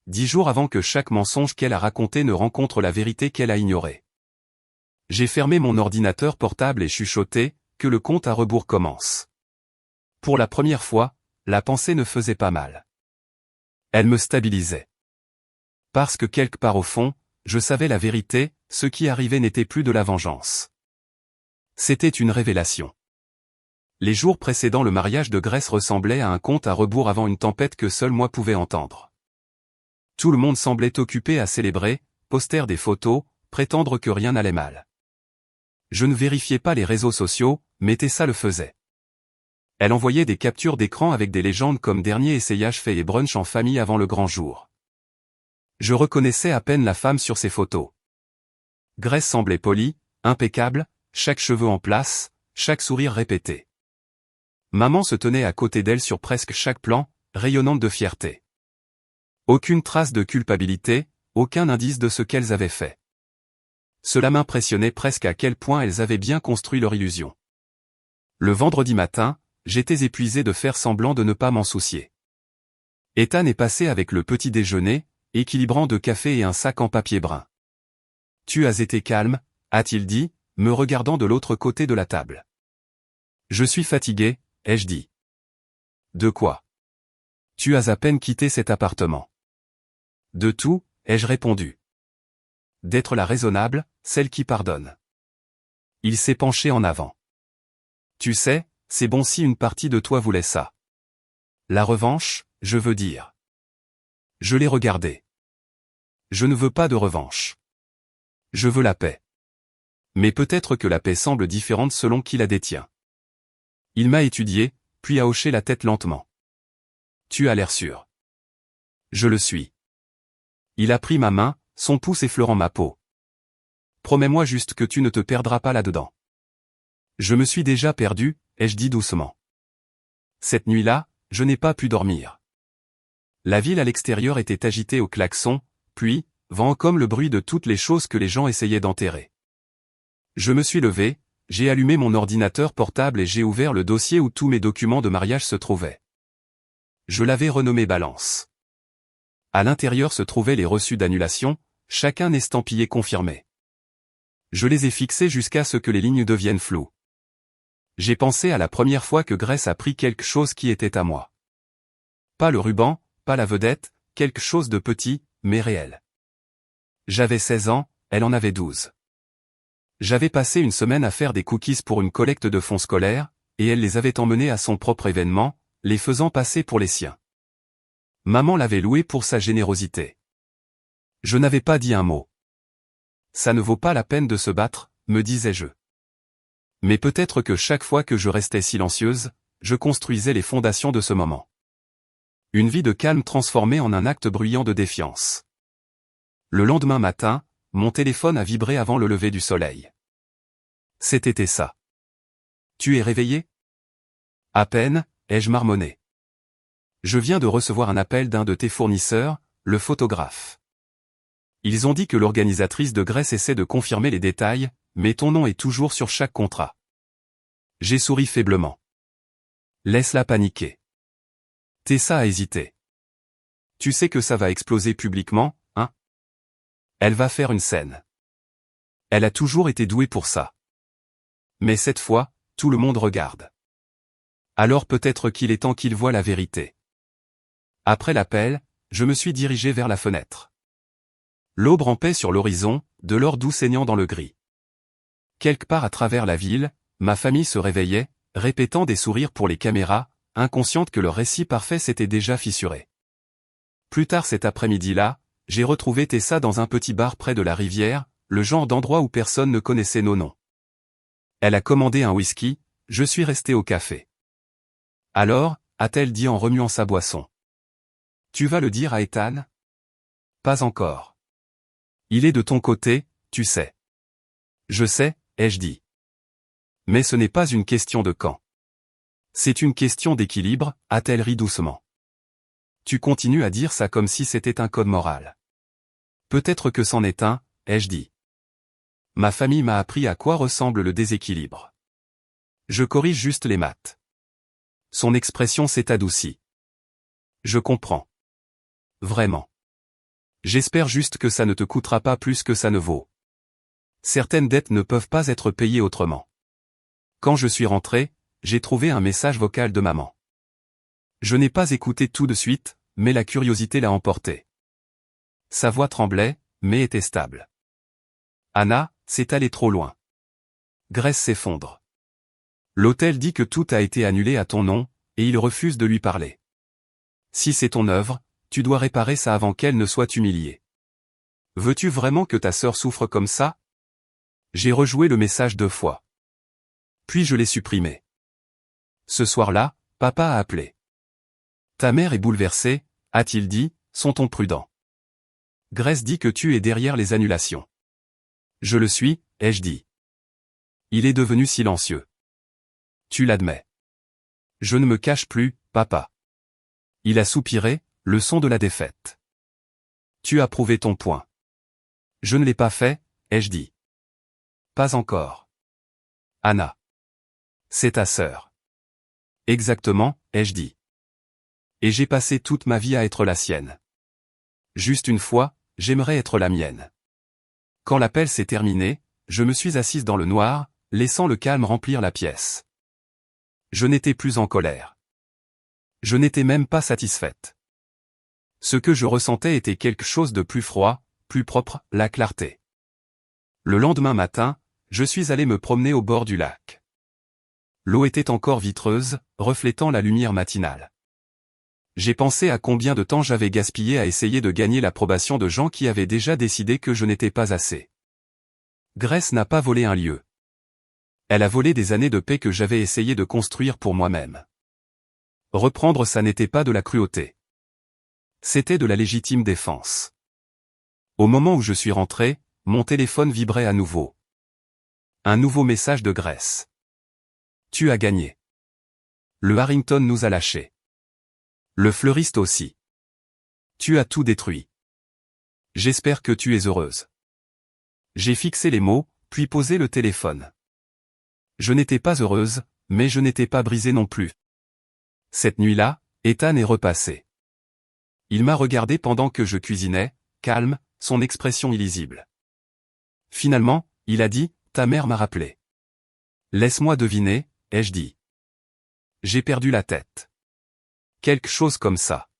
10 jours avant que chaque mensonge qu'elle a raconté ne rencontre la vérité qu'elle a ignorée. J'ai fermé mon ordinateur portable et chuchoté, que le compte à rebours commence. Pour la première fois, la pensée ne faisait pas mal. Elle me stabilisait. Parce que quelque part au fond, je savais la vérité, ce qui arrivait n'était plus de la vengeance. C'était une révélation. Les jours précédant le mariage de Grace ressemblaient à un conte à rebours avant une tempête que seul moi pouvais entendre. Tout le monde semblait occupé à célébrer, poster des photos, prétendre que rien n'allait mal. Je ne vérifiais pas les réseaux sociaux, mais Tessa le faisait. Elle envoyait des captures d'écran avec des légendes comme dernier essayage fait et brunch en famille avant le grand jour. Je reconnaissais à peine la femme sur ces photos. Grace semblait polie, impeccable, chaque cheveu en place, chaque sourire répété. Maman se tenait à côté d'elle sur presque chaque plan, rayonnante de fierté. Aucune trace de culpabilité, aucun indice de ce qu'elles avaient fait. Cela m'impressionnait presque à quel point elles avaient bien construit leur illusion. Le vendredi matin, j'étais épuisé de faire semblant de ne pas m'en soucier. Ethan est passé avec le petit déjeuner, équilibrant 2 cafés et un sac en papier brun. « Tu as été calme » a-t-il dit, me regardant de l'autre côté de la table. « Je suis fatigué » ai-je dit. « De quoi ? Tu as à peine quitté cet appartement. »« De tout » ai-je répondu. « D'être la raisonnable, celle qui pardonne. » Il s'est penché en avant. « Tu sais, c'est bon si une partie de toi voulait ça. La revanche, je veux dire. » Je l'ai regardé. Je ne veux pas de revanche. Je veux la paix. Mais peut-être que la paix semble différente selon qui la détient. Il m'a étudié, puis a hoché la tête lentement. Tu as l'air sûr. Je le suis. Il a pris ma main, son pouce effleurant ma peau. Promets-moi juste que tu ne te perdras pas là-dedans. Je me suis déjà perdu, ai-je dit doucement. Cette nuit-là, je n'ai pas pu dormir. La ville à l'extérieur était agitée au klaxon, pluie, vent comme le bruit de toutes les choses que les gens essayaient d'enterrer. Je me suis levé, j'ai allumé mon ordinateur portable et j'ai ouvert le dossier où tous mes documents de mariage se trouvaient. Je l'avais renommé Balance. À l'intérieur se trouvaient les reçus d'annulation, chacun estampillé confirmé. Je les ai fixés jusqu'à ce que les lignes deviennent floues. J'ai pensé à la première fois que Grace a pris quelque chose qui était à moi. Pas le ruban, pas la vedette, quelque chose de petit, mais réel. J'avais 16 ans, elle en avait 12. J'avais passé une semaine à faire des cookies pour une collecte de fonds scolaires, et elle les avait emmenés à son propre événement, les faisant passer pour les siens. Maman l'avait loué pour sa générosité. Je n'avais pas dit un mot. Ça ne vaut pas la peine de se battre, me disais-je. Mais peut-être que chaque fois que je restais silencieuse, je construisais les fondations de ce moment. Une vie de calme transformée en un acte bruyant de défiance. Le lendemain matin, mon téléphone a vibré avant le lever du soleil. C'était ça. Tu es réveillé ? À peine, ai-je marmonné. Je viens de recevoir un appel d'un de tes fournisseurs, le photographe. Ils ont dit que l'organisatrice de Grace essaie de confirmer les détails, mais ton nom est toujours sur chaque contrat. J'ai souri faiblement. Laisse-la paniquer. Tessa a hésité. Tu sais que ça va exploser publiquement, hein? Elle va faire une scène. Elle a toujours été douée pour ça. Mais cette fois, tout le monde regarde. Alors peut-être qu'il est temps qu'il voie la vérité. Après l'appel, je me suis dirigé vers la fenêtre. L'aube rampait sur l'horizon, de l'or doux saignant dans le gris. Quelque part à travers la ville, ma famille se réveillait, répétant des sourires pour les caméras, inconsciente que leur récit parfait s'était déjà fissuré. Plus tard cet après-midi-là, j'ai retrouvé Tessa dans un petit bar près de la rivière, le genre d'endroit où personne ne connaissait nos noms. Elle a commandé un whisky, je suis resté au café. Alors, a-t-elle dit en remuant sa boisson. Tu vas le dire à Ethan? Pas encore. Il est de ton côté, tu sais. Je sais, ai-je dit. Mais ce n'est pas une question de quand. C'est une question d'équilibre, a-t-elle ri doucement. Tu continues à dire ça comme si c'était un code moral. Peut-être que c'en est un, ai-je dit. Ma famille m'a appris à quoi ressemble le déséquilibre. Je corrige juste les maths. Son expression s'est adoucie. Je comprends. Vraiment. J'espère juste que ça ne te coûtera pas plus que ça ne vaut. Certaines dettes ne peuvent pas être payées autrement. Quand je suis rentré, j'ai trouvé un message vocal de maman. Je n'ai pas écouté tout de suite, mais la curiosité l'a emporté. Sa voix tremblait, mais était stable. Anna, c'est allé trop loin. Grèce s'effondre. L'hôtel dit que tout a été annulé à ton nom, et il refuse de lui parler. Si c'est ton œuvre, tu dois réparer ça avant qu'elle ne soit humiliée. Veux-tu vraiment que ta sœur souffre comme ça? J'ai rejoué le message 2 fois. Puis je l'ai supprimé. Ce soir-là, papa a appelé. Ta mère est bouleversée, a-t-il dit, sont-on prudent? Grèce dit que tu es derrière les annulations. Je le suis, ai-je dit. Il est devenu silencieux. Tu l'admets. Je ne me cache plus, papa. Il a soupiré, le son de la défaite. Tu as prouvé ton point. Je ne l'ai pas fait, ai-je dit. Pas encore. Anna. C'est ta sœur. Exactement, ai-je dit. Et j'ai passé toute ma vie à être la sienne. Juste une fois, j'aimerais être la mienne. Quand l'appel s'est terminé, je me suis assise dans le noir, laissant le calme remplir la pièce. Je n'étais plus en colère. Je n'étais même pas satisfaite. Ce que je ressentais était quelque chose de plus froid, plus propre, la clarté. Le lendemain matin, je suis allé me promener au bord du lac. L'eau était encore vitreuse, reflétant la lumière matinale. J'ai pensé à combien de temps j'avais gaspillé à essayer de gagner l'approbation de gens qui avaient déjà décidé que je n'étais pas assez. Grèce n'a pas volé un lieu. Elle a volé des années de paix que j'avais essayé de construire pour moi-même. Reprendre ça n'était pas de la cruauté. C'était de la légitime défense. Au moment où je suis rentré, mon téléphone vibrait à nouveau. Un nouveau message de Grèce. Tu as gagné. Le Harrington nous a lâchés. Le fleuriste aussi. Tu as tout détruit. J'espère que tu es heureuse. J'ai fixé les mots, puis posé le téléphone. Je n'étais pas heureuse, mais je n'étais pas brisée non plus. Cette nuit-là, Ethan est repassé. Il m'a regardé pendant que je cuisinais, calme, son expression illisible. Finalement, il a dit, ta mère m'a rappelé. Laisse-moi deviner, ai-je dit. J'ai perdu la tête. Quelque chose comme ça.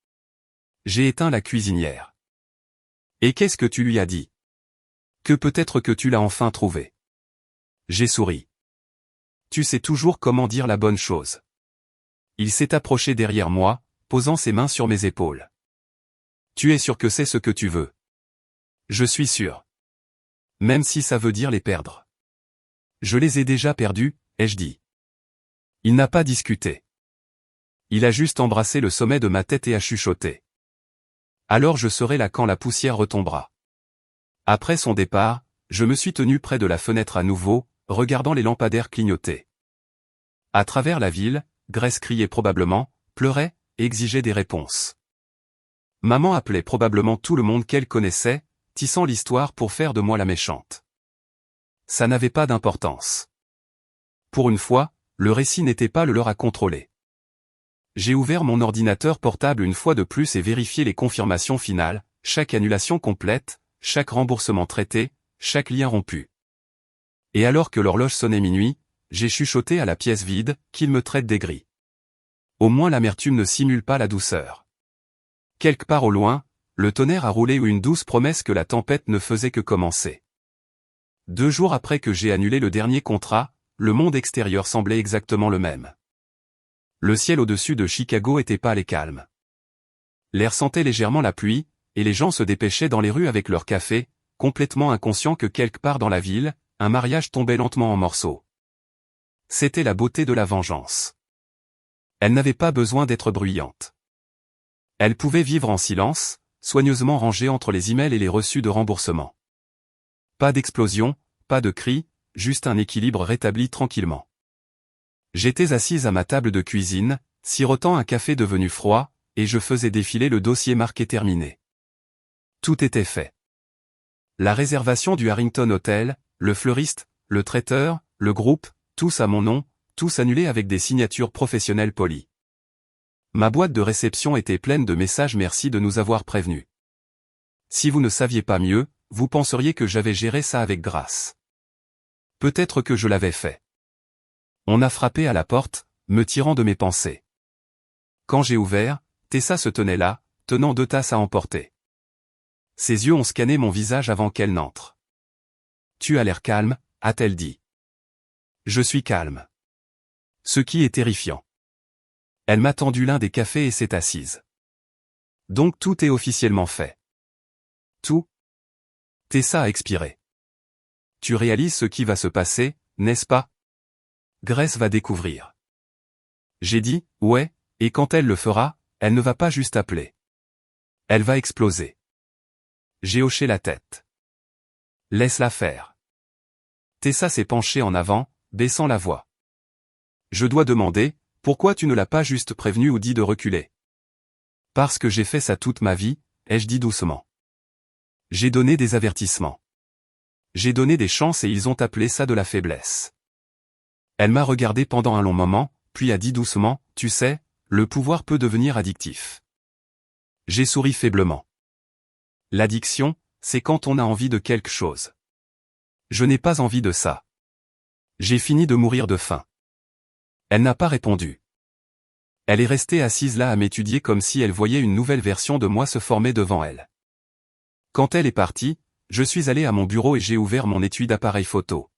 J'ai éteint la cuisinière. Et qu'est-ce que tu lui as dit? Que peut-être que tu l'as enfin trouvé. J'ai souri. Tu sais toujours comment dire la bonne chose. Il s'est approché derrière moi, posant ses mains sur mes épaules. Tu es sûr que c'est ce que tu veux? Je suis sûr. Même si ça veut dire les perdre. Je les ai déjà perdus, ai-je dit. Il n'a pas discuté. Il a juste embrassé le sommet de ma tête et a chuchoté. Alors je serai là quand la poussière retombera. Après son départ, je me suis tenu près de la fenêtre à nouveau, regardant les lampadaires clignoter. À travers la ville, Grèce criait probablement, pleurait, et exigeait des réponses. Maman appelait probablement tout le monde qu'elle connaissait, tissant l'histoire pour faire de moi la méchante. Ça n'avait pas d'importance. Pour une fois, le récit n'était pas le leur à contrôler. J'ai ouvert mon ordinateur portable une fois de plus et vérifié les confirmations finales, chaque annulation complète, chaque remboursement traité, chaque lien rompu. Et alors que l'horloge sonnait minuit, j'ai chuchoté à la pièce vide, qu'il me traite d'aigri. Au moins l'amertume ne simule pas la douceur. Quelque part au loin, le tonnerre a roulé ou une douce promesse que la tempête ne faisait que commencer. 2 jours après que j'ai annulé le dernier contrat, le monde extérieur semblait exactement le même. Le ciel au-dessus de Chicago était pâle et calme. L'air sentait légèrement la pluie, et les gens se dépêchaient dans les rues avec leur café, complètement inconscients que quelque part dans la ville, un mariage tombait lentement en morceaux. C'était la beauté de la vengeance. Elle n'avait pas besoin d'être bruyante. Elle pouvait vivre en silence, soigneusement rangée entre les emails et les reçus de remboursement. Pas d'explosion, pas de cris, juste un équilibre rétabli tranquillement. J'étais assise à ma table de cuisine, sirotant un café devenu froid, et je faisais défiler le dossier marqué terminé. Tout était fait. La réservation du Harrington Hotel, le fleuriste, le traiteur, le groupe, tous à mon nom, tous annulés avec des signatures professionnelles polies. Ma boîte de réception était pleine de messages merci de nous avoir prévenus. Si vous ne saviez pas mieux, vous penseriez que j'avais géré ça avec grâce. Peut-être que je l'avais fait. On a frappé à la porte, me tirant de mes pensées. Quand j'ai ouvert, Tessa se tenait là, tenant 2 tasses à emporter. Ses yeux ont scanné mon visage avant qu'elle n'entre. Tu as l'air calme, a-t-elle dit. Je suis calme. Ce qui est terrifiant. Elle m'a tendu l'un des cafés et s'est assise. Donc tout est officiellement fait. Tout? Tessa a expiré. Tu réalises ce qui va se passer, n'est-ce pas? Grace va découvrir. J'ai dit, ouais, et quand elle le fera, elle ne va pas juste appeler. Elle va exploser. J'ai hoché la tête. Laisse-la faire. Tessa s'est penchée en avant, baissant la voix. Je dois demander, pourquoi tu ne l'as pas juste prévenu ou dit de reculer? Parce que j'ai fait ça toute ma vie, ai-je dit doucement. J'ai donné des avertissements. J'ai donné des chances et ils ont appelé ça de la faiblesse. Elle m'a regardé pendant un long moment, puis a dit doucement, tu sais, le pouvoir peut devenir addictif. J'ai souri faiblement. L'addiction, c'est quand on a envie de quelque chose. Je n'ai pas envie de ça. J'ai fini de mourir de faim. Elle n'a pas répondu. Elle est restée assise là à m'étudier comme si elle voyait une nouvelle version de moi se former devant elle. Quand elle est partie, je suis allé à mon bureau et j'ai ouvert mon étui d'appareil photo.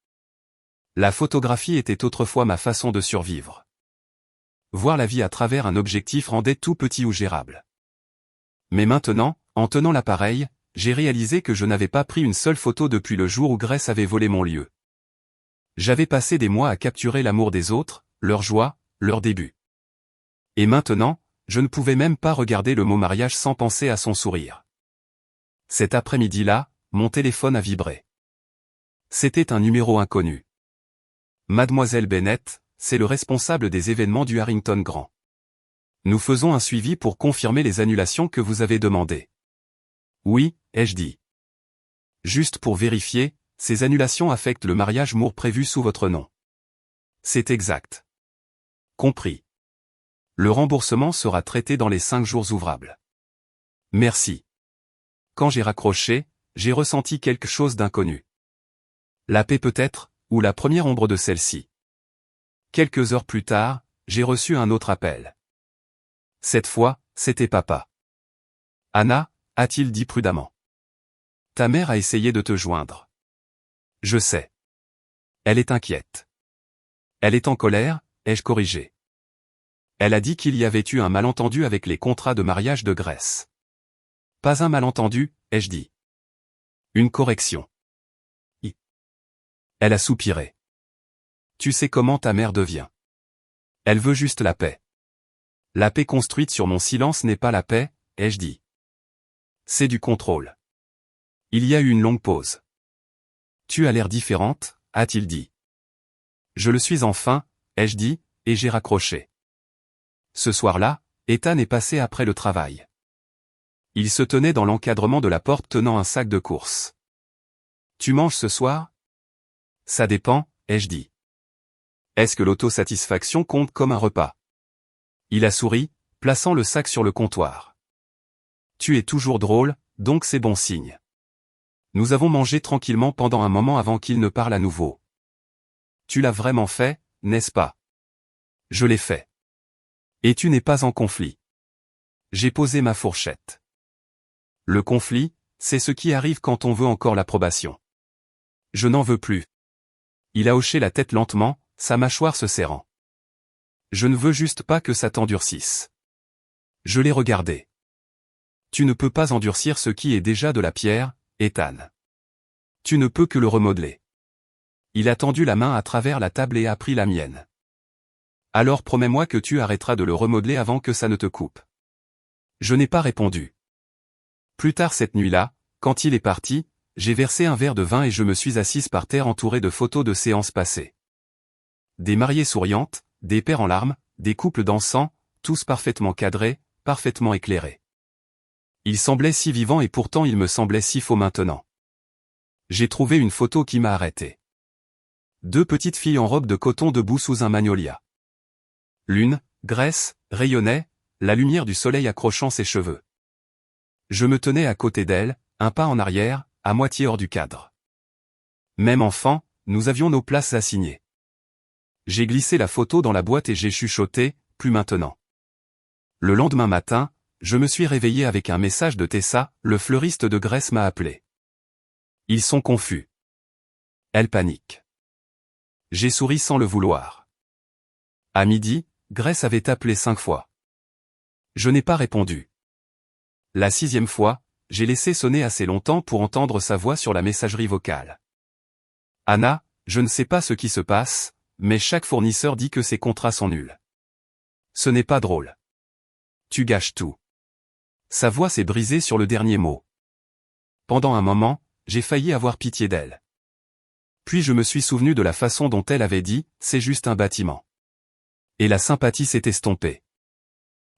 La photographie était autrefois ma façon de survivre. Voir la vie à travers un objectif rendait tout petit ou gérable. Mais maintenant, en tenant l'appareil, j'ai réalisé que je n'avais pas pris une seule photo depuis le jour où Grace avait volé mon lieu. J'avais passé des mois à capturer l'amour des autres, leur joie, leur début. Et maintenant, je ne pouvais même pas regarder le mot mariage sans penser à son sourire. Cet après-midi-là, mon téléphone a vibré. C'était un numéro inconnu. Mademoiselle Bennett, c'est le responsable des événements du Harrington Grand. Nous faisons un suivi pour confirmer les annulations que vous avez demandées. Oui, ai-je dit. Juste pour vérifier, ces annulations affectent le mariage Moore prévu sous votre nom. C'est exact. Compris. Le remboursement sera traité dans les 5 jours ouvrables. Merci. Quand j'ai raccroché, j'ai ressenti quelque chose d'inconnu. La paix peut-être, ou la première ombre de celle-ci. Quelques heures plus tard, j'ai reçu un autre appel. Cette fois, c'était papa. Anna, a-t-il dit prudemment. Ta mère a essayé de te joindre. Je sais. Elle est inquiète. Elle est en colère, ai-je corrigé. Elle a dit qu'il y avait eu un malentendu avec les contrats de mariage de Grace. Pas un malentendu, ai-je dit. Une correction. Elle a soupiré. Tu sais comment ta mère devient. Elle veut juste la paix. La paix construite sur mon silence n'est pas la paix, ai-je dit. C'est du contrôle. Il y a eu une longue pause. Tu as l'air différente, a-t-il dit. Je le suis enfin, ai-je dit, et j'ai raccroché. Ce soir-là, Ethan est passé après le travail. Il se tenait dans l'encadrement de la porte tenant un sac de course. Tu manges ce soir? Ça dépend, ai-je dit. Est-ce que l'autosatisfaction compte comme un repas? Il a souri, plaçant le sac sur le comptoir. Tu es toujours drôle, donc c'est bon signe. Nous avons mangé tranquillement pendant un moment avant qu'il ne parle à nouveau. Tu l'as vraiment fait, n'est-ce pas? Je l'ai fait. Et tu n'es pas en conflit. J'ai posé ma fourchette. Le conflit, c'est ce qui arrive quand on veut encore l'approbation. Je n'en veux plus. Il a hoché la tête lentement, sa mâchoire se serrant. Je ne veux juste pas que ça t'endurcisse. Je l'ai regardé. Tu ne peux pas endurcir ce qui est déjà de la pierre, Ethan. Tu ne peux que le remodeler. Il a tendu la main à travers la table et a pris la mienne. Alors promets-moi que tu arrêteras de le remodeler avant que ça ne te coupe. Je n'ai pas répondu. Plus tard cette nuit-là, quand il est parti, j'ai versé un verre de vin et je me suis assise par terre entourée de photos de séances passées. Des mariées souriantes, des pères en larmes, des couples dansant, tous parfaitement cadrés, parfaitement éclairés. Il semblait si vivant et pourtant il me semblait si faux maintenant. J'ai trouvé une photo qui m'a arrêté. 2 petites filles en robe de coton debout sous un magnolia. L'une, Grace, rayonnait, la lumière du soleil accrochant ses cheveux. Je me tenais à côté d'elle, un pas en arrière, à moitié hors du cadre. Même enfant, nous avions nos places assignées. J'ai glissé la photo dans la boîte et j'ai chuchoté, plus maintenant. Le lendemain matin, je me suis réveillé avec un message de Tessa, le fleuriste de Grace m'a appelé. Ils sont confus. Elle panique. J'ai souri sans le vouloir. À midi, Grace avait appelé 5 fois. Je n'ai pas répondu. La 6e fois, j'ai laissé sonner assez longtemps pour entendre sa voix sur la messagerie vocale. Anna, je ne sais pas ce qui se passe, mais chaque fournisseur dit que ses contrats sont nuls. Ce n'est pas drôle. Tu gâches tout. Sa voix s'est brisée sur le dernier mot. Pendant un moment, j'ai failli avoir pitié d'elle. Puis je me suis souvenu de la façon dont elle avait dit, c'est juste un bâtiment. Et la sympathie s'est estompée.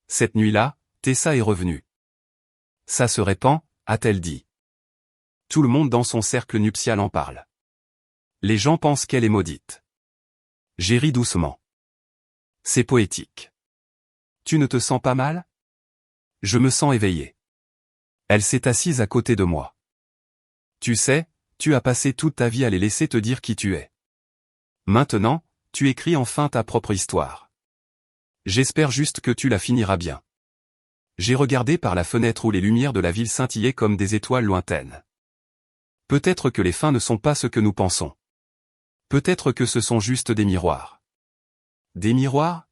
Cette nuit-là, Tessa est revenue. Ça se répand, a-t-elle dit. Tout le monde dans son cercle nuptial en parle. Les gens pensent qu'elle est maudite. J'ai ri doucement. C'est poétique. Tu ne te sens pas mal? Je me sens éveillé. Elle s'est assise à côté de moi. Tu sais, tu as passé toute ta vie à les laisser te dire qui tu es. Maintenant, tu écris enfin ta propre histoire. J'espère juste que tu la finiras bien. J'ai regardé par la fenêtre où les lumières de la ville scintillaient comme des étoiles lointaines. Peut-être que les fins ne sont pas ce que nous pensons. Peut-être que ce sont juste des miroirs. Des miroirs?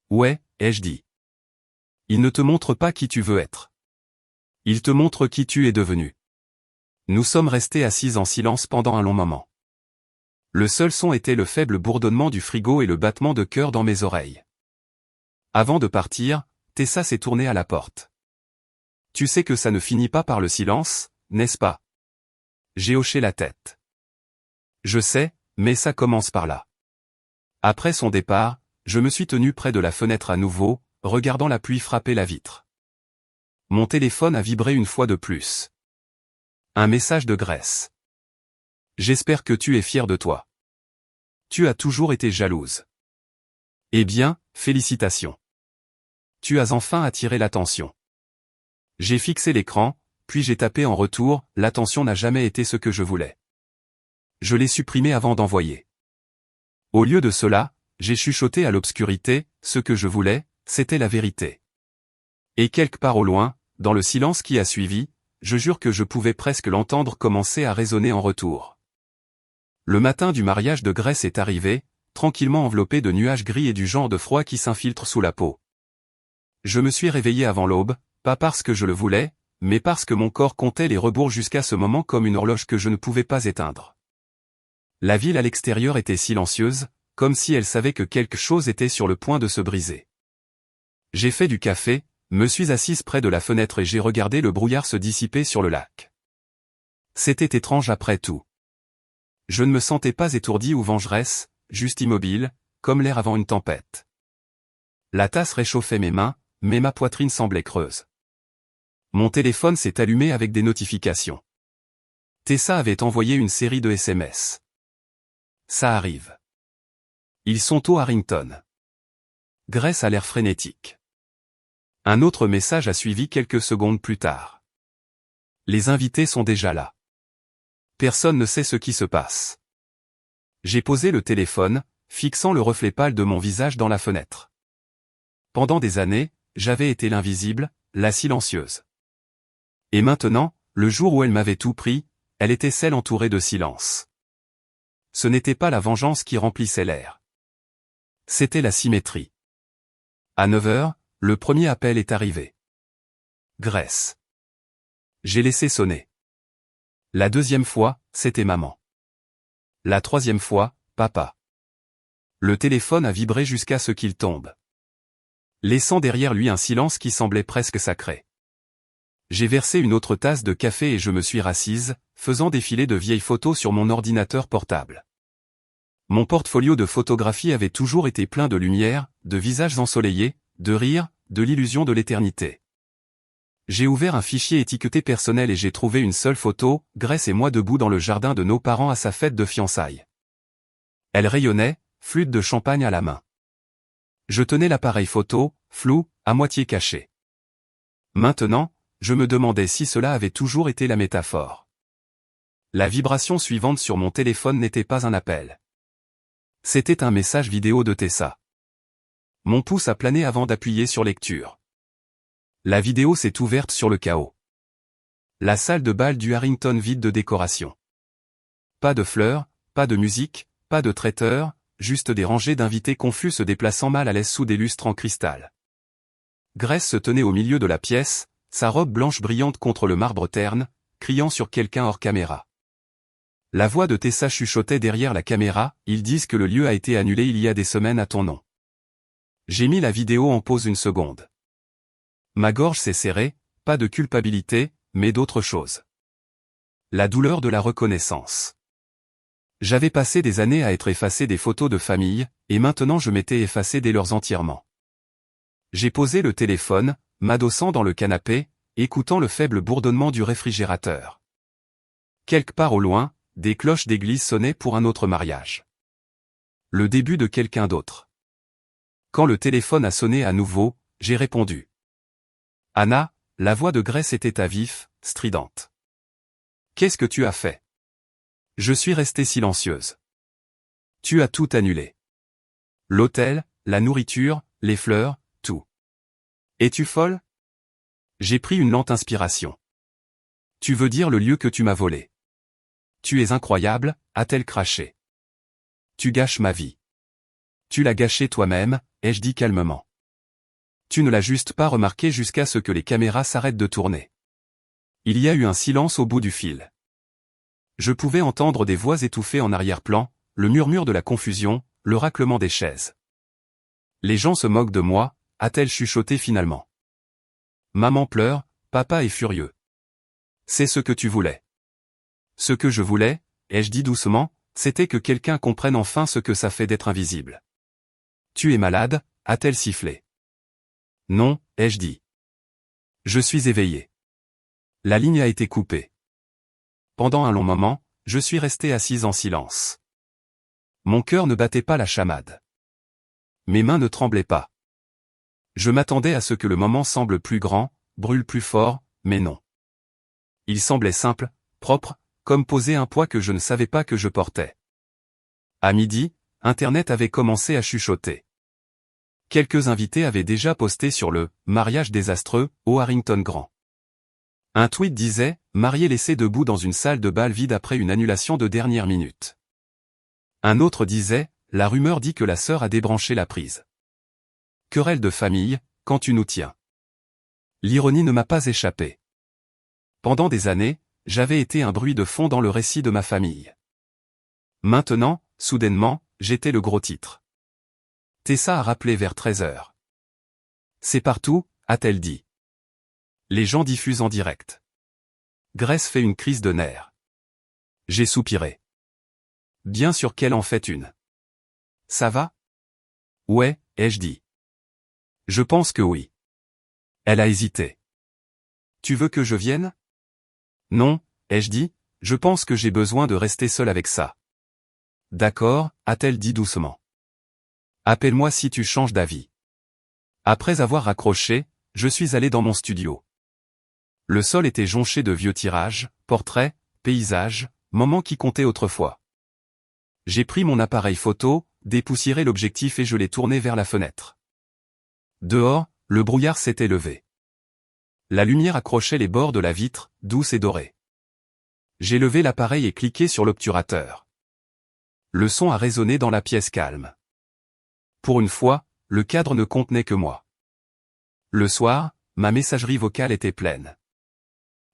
Ouais, ai-je dit. Ils ne te montrent pas qui tu veux être. Ils te montrent qui tu es devenu. Nous sommes restés assis en silence pendant un long moment. Le seul son était le faible bourdonnement du frigo et le battement de cœur dans mes oreilles. Avant de partir, Tessa s'est tournée à la porte. Tu sais que ça ne finit pas par le silence, n'est-ce pas? J'ai hoché la tête. Je sais, mais ça commence par là. Après son départ, je me suis tenu près de la fenêtre à nouveau, regardant la pluie frapper la vitre. Mon téléphone a vibré une fois de plus. Un message de Grace. J'espère que tu es fier de toi. Tu as toujours été jalouse. Eh bien, félicitations. Tu as enfin attiré l'attention. J'ai fixé l'écran, puis j'ai tapé en retour, l'attention n'a jamais été ce que je voulais. Je l'ai supprimé avant d'envoyer. Au lieu de cela, j'ai chuchoté à l'obscurité, ce que je voulais, c'était la vérité. Et quelque part au loin, dans le silence qui a suivi, je jure que je pouvais presque l'entendre commencer à résonner en retour. Le matin du mariage de Grace est arrivé, tranquillement enveloppé de nuages gris et du genre de froid qui s'infiltre sous la peau. Je me suis réveillé avant l'aube, pas parce que je le voulais, mais parce que mon corps comptait les rebours jusqu'à ce moment comme une horloge que je ne pouvais pas éteindre. La ville à l'extérieur était silencieuse, comme si elle savait que quelque chose était sur le point de se briser. J'ai fait du café, me suis assise près de la fenêtre et j'ai regardé le brouillard se dissiper sur le lac. C'était étrange après tout. Je ne me sentais pas étourdi ou vengeresse, juste immobile, comme l'air avant une tempête. La tasse réchauffait mes mains, mais ma poitrine semblait creuse. Mon téléphone s'est allumé avec des notifications. Tessa avait envoyé une série de SMS. Ça arrive. Ils sont au Harrington. Grace a l'air frénétique. Un autre message a suivi quelques secondes plus tard. Les invités sont déjà là. Personne ne sait ce qui se passe. J'ai posé le téléphone, fixant le reflet pâle de mon visage dans la fenêtre. Pendant des années, j'avais été l'invisible, la silencieuse. Et maintenant, le jour où elle m'avait tout pris, elle était celle entourée de silence. Ce n'était pas la vengeance qui remplissait l'air. C'était la symétrie. À 9 heures, le premier appel est arrivé. Grace. J'ai laissé sonner. La deuxième fois, c'était maman. La troisième fois, papa. Le téléphone a vibré jusqu'à ce qu'il tombe, laissant derrière lui un silence qui semblait presque sacré. J'ai versé une autre tasse de café et je me suis rassise, faisant défiler de vieilles photos sur mon ordinateur portable. Mon portfolio de photographies avait toujours été plein de lumière, de visages ensoleillés, de rires, de l'illusion de l'éternité. J'ai ouvert un fichier étiqueté personnel et j'ai trouvé une seule photo, Grace et moi debout dans le jardin de nos parents à sa fête de fiançailles. Elle rayonnait, flûte de champagne à la main. Je tenais l'appareil photo, flou, à moitié caché. Maintenant, je me demandais si cela avait toujours été la métaphore. La vibration suivante sur mon téléphone n'était pas un appel. C'était un message vidéo de Tessa. Mon pouce a plané avant d'appuyer sur lecture. La vidéo s'est ouverte sur le chaos. La salle de bal du Harrington vide de décoration. Pas de fleurs, pas de musique, pas de traiteur, juste des rangées d'invités confus se déplaçant mal à l'aise sous des lustres en cristal. Grace se tenait au milieu de la pièce, sa robe blanche brillante contre le marbre terne, criant sur quelqu'un hors caméra. La voix de Tessa chuchotait derrière la caméra, ils disent que le lieu a été annulé il y a des semaines à ton nom. J'ai mis la vidéo en pause une seconde. Ma gorge s'est serrée, pas de culpabilité, mais d'autre chose. La douleur de la reconnaissance. J'avais passé des années à être effacé des photos de famille, et maintenant je m'étais effacé dès leurs entièrement. J'ai posé le téléphone, m'adossant dans le canapé, écoutant le faible bourdonnement du réfrigérateur. Quelque part au loin, des cloches d'église sonnaient pour un autre mariage. Le début de quelqu'un d'autre. Quand le téléphone a sonné à nouveau, j'ai répondu. Anna, la voix de Grace était à vif, stridente. Qu'est-ce que tu as fait? Je suis restée silencieuse. Tu as tout annulé. L'hôtel, la nourriture, les fleurs, tout. Es-tu folle? J'ai pris une lente inspiration. Tu veux dire le lieu que tu m'as volé? Tu es incroyable, a-t-elle craché. Tu gâches ma vie. Tu l'as gâché toi-même, ai-je dit calmement. Tu ne l'as juste pas remarqué jusqu'à ce que les caméras s'arrêtent de tourner. Il y a eu un silence au bout du fil. Je pouvais entendre des voix étouffées en arrière-plan, le murmure de la confusion, le raclement des chaises. Les gens se moquent de moi, a-t-elle chuchoté finalement. Maman pleure, papa est furieux. C'est ce que tu voulais. Ce que je voulais, ai-je dit doucement, c'était que quelqu'un comprenne enfin ce que ça fait d'être invisible. Tu es malade, a-t-elle sifflé. Non, ai-je dit. Je suis éveillé. La ligne a été coupée. Pendant un long moment, je suis resté assise en silence. Mon cœur ne battait pas la chamade. Mes mains ne tremblaient pas. Je m'attendais à ce que le moment semble plus grand, brûle plus fort, mais non. Il semblait simple, propre, comme poser un poids que je ne savais pas que je portais. À midi, Internet avait commencé à chuchoter. Quelques invités avaient déjà posté sur le « mariage désastreux » au Harrington Grand. Un tweet disait « marié laissé debout dans une salle de bal vide après une annulation de dernière minute ». Un autre disait « la rumeur dit que la sœur a débranché la prise ». Querelle de famille, quand tu nous tiens. L'ironie ne m'a pas échappé. Pendant des années, j'avais été un bruit de fond dans le récit de ma famille. Maintenant, soudainement, j'étais le gros titre. Tessa a rappelé vers 13 heures. C'est partout, a-t-elle dit. Les gens diffusent en direct. Grace fait une crise de nerfs. J'ai soupiré. Bien sûr qu'elle en fait une. Ça va? Ouais, ai-je dit. Je pense que oui. Elle a hésité. Tu veux que je vienne? Non, ai-je dit, je pense que j'ai besoin de rester seule avec ça. D'accord, a-t-elle dit doucement. Appelle-moi si tu changes d'avis. Après avoir raccroché, je suis allé dans mon studio. Le sol était jonché de vieux tirages, portraits, paysages, moments qui comptaient autrefois. J'ai pris mon appareil photo, dépoussiéré l'objectif et je l'ai tourné vers la fenêtre. Dehors, le brouillard s'était levé. La lumière accrochait les bords de la vitre, douce et dorée. J'ai levé l'appareil et cliqué sur l'obturateur. Le son a résonné dans la pièce calme. Pour une fois, le cadre ne contenait que moi. Le soir, ma messagerie vocale était pleine.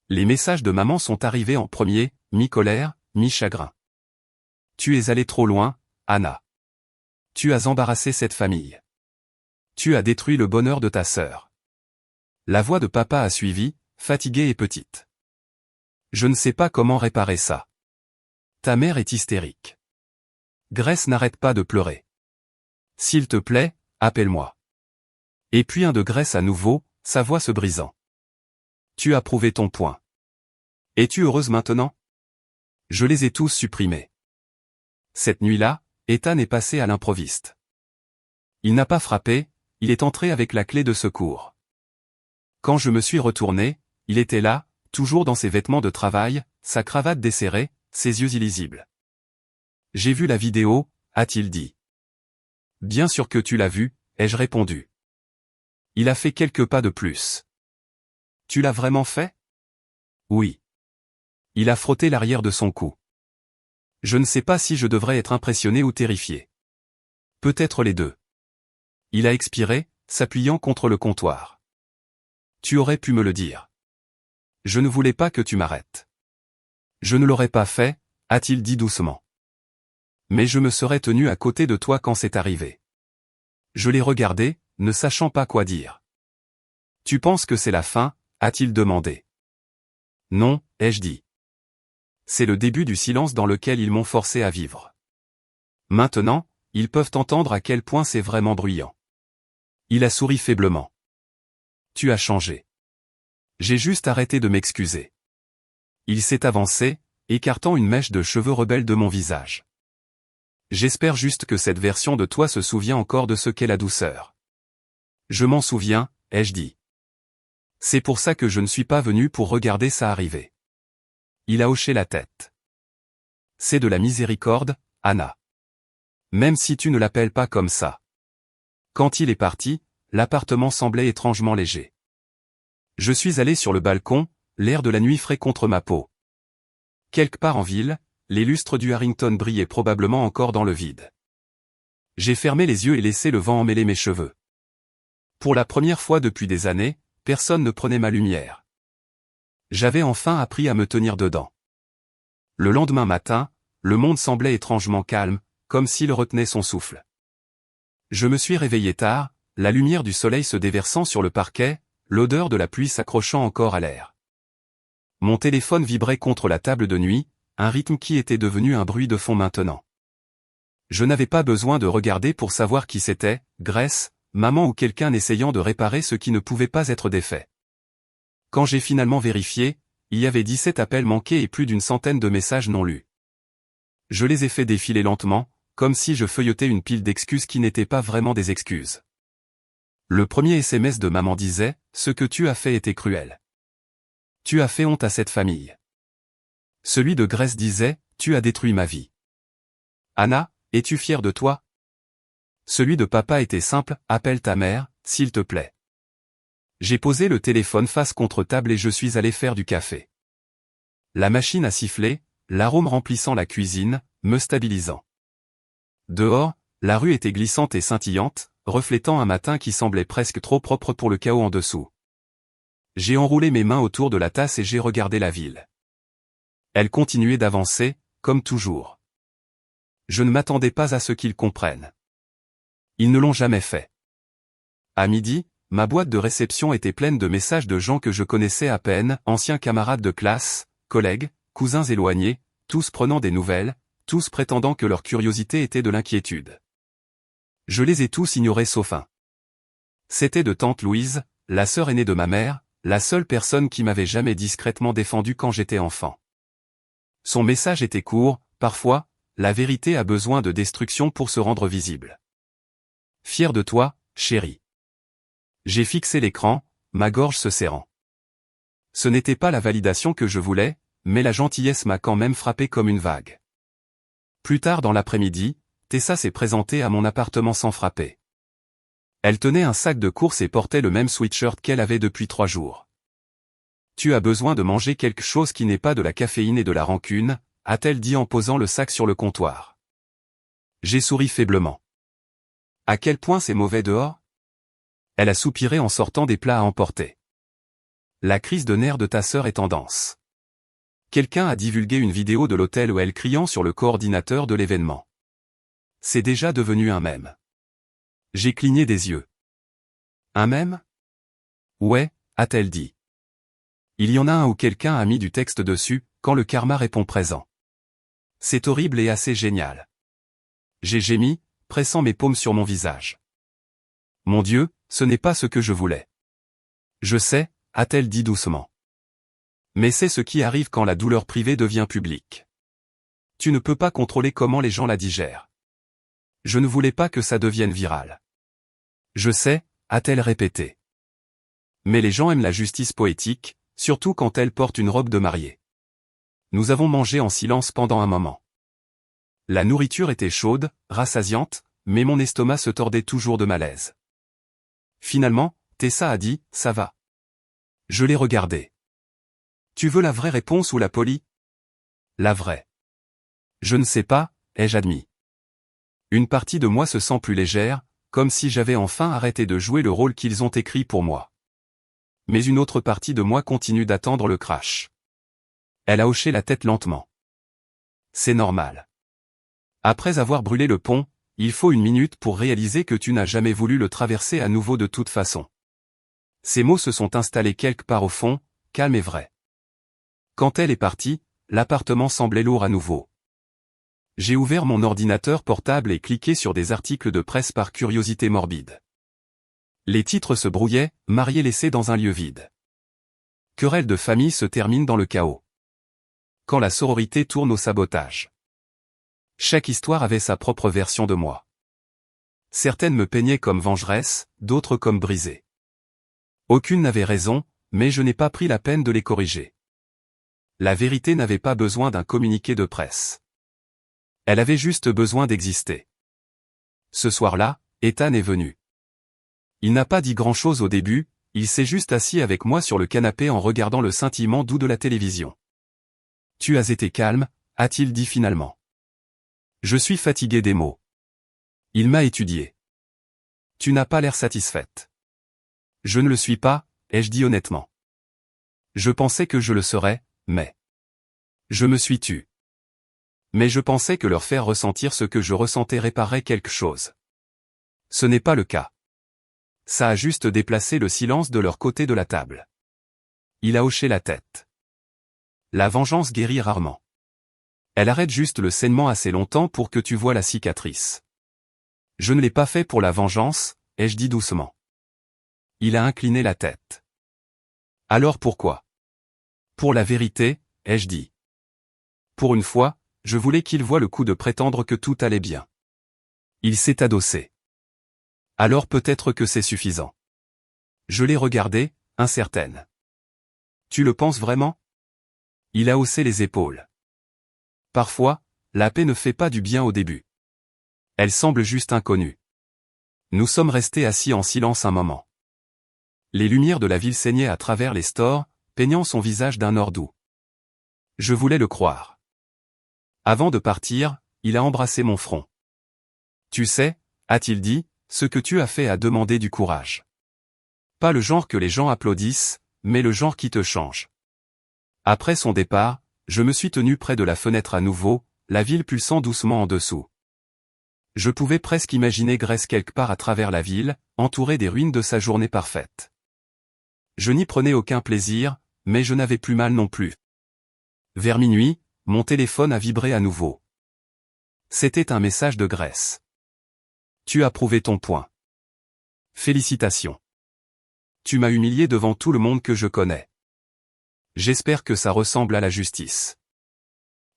Les messages de maman sont arrivés en premier, mi-colère, mi-chagrin. Tu es allé trop loin, Anna. Tu as embarrassé cette famille. Tu as détruit le bonheur de ta sœur. La voix de papa a suivi, fatiguée et petite. Je ne sais pas comment réparer ça. Ta mère est hystérique. Grace n'arrête pas de pleurer. S'il te plaît, appelle-moi. Et puis un de Grace à nouveau, sa voix se brisant. Tu as prouvé ton point. Es-tu heureuse maintenant? Je les ai tous supprimés. Cette nuit-là, Ethan est passé à l'improviste. Il n'a pas frappé, il est entré avec la clé de secours. Quand je me suis retourné, il était là, toujours dans ses vêtements de travail, sa cravate desserrée, ses yeux illisibles. J'ai vu la vidéo, a-t-il dit. Bien sûr que tu l'as vue, ai-je répondu. Il a fait quelques pas de plus. Tu l'as vraiment fait? Oui. Il a frotté l'arrière de son cou. Je ne sais pas si je devrais être impressionné ou terrifié. Peut-être les deux. Il a expiré, s'appuyant contre le comptoir. Tu aurais pu me le dire. Je ne voulais pas que tu m'arrêtes. Je ne l'aurais pas fait, a-t-il dit doucement. Mais je me serais tenu à côté de toi quand c'est arrivé. Je l'ai regardé, ne sachant pas quoi dire. Tu penses que c'est la fin, a-t-il demandé. Non, ai-je dit. C'est le début du silence dans lequel ils m'ont forcé à vivre. Maintenant, ils peuvent entendre à quel point c'est vraiment bruyant. Il a souri faiblement. Tu as changé. J'ai juste arrêté de m'excuser. Il s'est avancé, écartant une mèche de cheveux rebelles de mon visage. J'espère juste que cette version de toi se souvient encore de ce qu'est la douceur. Je m'en souviens, ai-je dit. C'est pour ça que je ne suis pas venu pour regarder ça arriver. Il a hoché la tête. C'est de la miséricorde, Anna. Même si tu ne l'appelles pas comme ça. Quand il est parti, l'appartement semblait étrangement léger. Je suis allé sur le balcon, l'air de la nuit frais contre ma peau. Quelque part en ville, les lustres du Harrington brillaient probablement encore dans le vide. J'ai fermé les yeux et laissé le vent emmêler mes cheveux. Pour la première fois depuis des années, personne ne prenait ma lumière. J'avais enfin appris à me tenir dedans. Le lendemain matin, le monde semblait étrangement calme, comme s'il retenait son souffle. Je me suis réveillé tard, la lumière du soleil se déversant sur le parquet, l'odeur de la pluie s'accrochant encore à l'air. Mon téléphone vibrait contre la table de nuit, un rythme qui était devenu un bruit de fond maintenant. Je n'avais pas besoin de regarder pour savoir qui c'était, Grace, maman ou quelqu'un essayant de réparer ce qui ne pouvait pas être défait. Quand j'ai finalement vérifié, il y avait 17 appels manqués et plus d'une centaine de messages non lus. Je les ai fait défiler lentement, comme si je feuilletais une pile d'excuses qui n'étaient pas vraiment des excuses. Le premier SMS de maman disait « Ce que tu as fait était cruel. Tu as fait honte à cette famille. » Celui de Grace disait « Tu as détruit ma vie. » Anna, es-tu fière de toi? Celui de papa était simple « Appelle ta mère, s'il te plaît. » J'ai posé le téléphone face contre table et je suis allé faire du café. La machine a sifflé, l'arôme remplissant la cuisine, me stabilisant. Dehors, la rue était glissante et scintillante, reflétant un matin qui semblait presque trop propre pour le chaos en dessous. J'ai enroulé mes mains autour de la tasse et j'ai regardé la ville. Elle continuait d'avancer, comme toujours. Je ne m'attendais pas à ce qu'ils comprennent. Ils ne l'ont jamais fait. À midi, ma boîte de réception était pleine de messages de gens que je connaissais à peine, anciens camarades de classe, collègues, cousins éloignés, tous prenant des nouvelles, tous prétendant que leur curiosité était de l'inquiétude. Je les ai tous ignorés sauf un. C'était de tante Louise, la sœur aînée de ma mère, la seule personne qui m'avait jamais discrètement défendu quand j'étais enfant. Son message était court, parfois, la vérité a besoin de destruction pour se rendre visible. Fier de toi, chérie. J'ai fixé l'écran, ma gorge se serrant. Ce n'était pas la validation que je voulais, mais la gentillesse m'a quand même frappé comme une vague. Plus tard dans l'après-midi, Tessa s'est présentée à mon appartement sans frapper. Elle tenait un sac de courses et portait le même sweatshirt qu'elle avait depuis 3 jours. Tu as besoin de manger quelque chose qui n'est pas de la caféine et de la rancune, a-t-elle dit en posant le sac sur le comptoir. J'ai souri faiblement. À quel point c'est mauvais dehors? Elle a soupiré en sortant des plats à emporter. La crise de nerfs de ta sœur est tendance. Quelqu'un a divulgué une vidéo de l'hôtel où elle criant sur le coordinateur de l'événement. C'est déjà devenu un mème. J'ai cligné des yeux. Un mème? Ouais, a-t-elle dit. Il y en a un où quelqu'un a mis du texte dessus, quand le karma répond présent. C'est horrible et assez génial. J'ai gémi, pressant mes paumes sur mon visage. Mon Dieu, ce n'est pas ce que je voulais. Je sais, a-t-elle dit doucement. Mais c'est ce qui arrive quand la douleur privée devient publique. Tu ne peux pas contrôler comment les gens la digèrent. Je ne voulais pas que ça devienne viral. Je sais, a-t-elle répété. Mais les gens aiment la justice poétique, surtout quand elle porte une robe de mariée. Nous avons mangé en silence pendant un moment. La nourriture était chaude, rassasiante, mais mon estomac se tordait toujours de malaise. Finalement, Tessa a dit, ça va. Je l'ai regardé. Tu veux la vraie réponse ou la polie? La vraie. Je ne sais pas, ai-je admis. Une partie de moi se sent plus légère, comme si j'avais enfin arrêté de jouer le rôle qu'ils ont écrit pour moi. Mais une autre partie de moi continue d'attendre le crash. Elle a hoché la tête lentement. C'est normal. Après avoir brûlé le pont, il faut 1 minute pour réaliser que tu n'as jamais voulu le traverser à nouveau de toute façon. Ces mots se sont installés quelque part au fond, calmes et vrais. Quand elle est partie, l'appartement semblait lourd à nouveau. J'ai ouvert mon ordinateur portable et cliqué sur des articles de presse par curiosité morbide. Les titres se brouillaient, mariés laissés dans un lieu vide. Querelle de famille se termine dans le chaos. Quand la sororité tourne au sabotage. Chaque histoire avait sa propre version de moi. Certaines me peignaient comme vengeresse, d'autres comme brisée. Aucune n'avait raison, mais je n'ai pas pris la peine de les corriger. La vérité n'avait pas besoin d'un communiqué de presse. Elle avait juste besoin d'exister. Ce soir-là, Ethan est venu. Il n'a pas dit grand-chose au début, il s'est juste assis avec moi sur le canapé en regardant le scintillement doux de la télévision. « Tu as été calme », a-t-il dit finalement. Je suis fatigué des mots. Il m'a étudié. Tu n'as pas l'air satisfaite. Je ne le suis pas, ai-je dit honnêtement. Je pensais que je le serais, mais... Je me suis tu. Mais je pensais que leur faire ressentir ce que je ressentais réparait quelque chose. Ce n'est pas le cas. Ça a juste déplacé le silence de leur côté de la table. Il a hoché la tête. La vengeance guérit rarement. Elle arrête juste le saignement assez longtemps pour que tu vois la cicatrice. Je ne l'ai pas fait pour la vengeance, ai-je dit doucement. Il a incliné la tête. Alors pourquoi? Pour la vérité, ai-je dit. Pour une fois, je voulais qu'il voie le coup de prétendre que tout allait bien. Il s'est adossé. Alors peut-être que c'est suffisant. Je l'ai regardé, incertaine. Tu le penses vraiment? Il a haussé les épaules. Parfois, la paix ne fait pas du bien au début. Elle semble juste inconnue. Nous sommes restés assis en silence un moment. Les lumières de la ville saignaient à travers les stores, peignant son visage d'un or doux. Je voulais le croire. Avant de partir, il a embrassé mon front. Tu sais, a-t-il dit, ce que tu as fait a demandé du courage. Pas le genre que les gens applaudissent, mais le genre qui te change. Après son départ, je me suis tenu près de la fenêtre à nouveau, la ville pulsant doucement en dessous. Je pouvais presque imaginer Grace quelque part à travers la ville, entourée des ruines de sa journée parfaite. Je n'y prenais aucun plaisir, mais je n'avais plus mal non plus. Vers minuit, mon téléphone a vibré à nouveau. C'était un message de Grace. Tu as prouvé ton point. Félicitations. Tu m'as humilié devant tout le monde que je connais. J'espère que ça ressemble à la justice.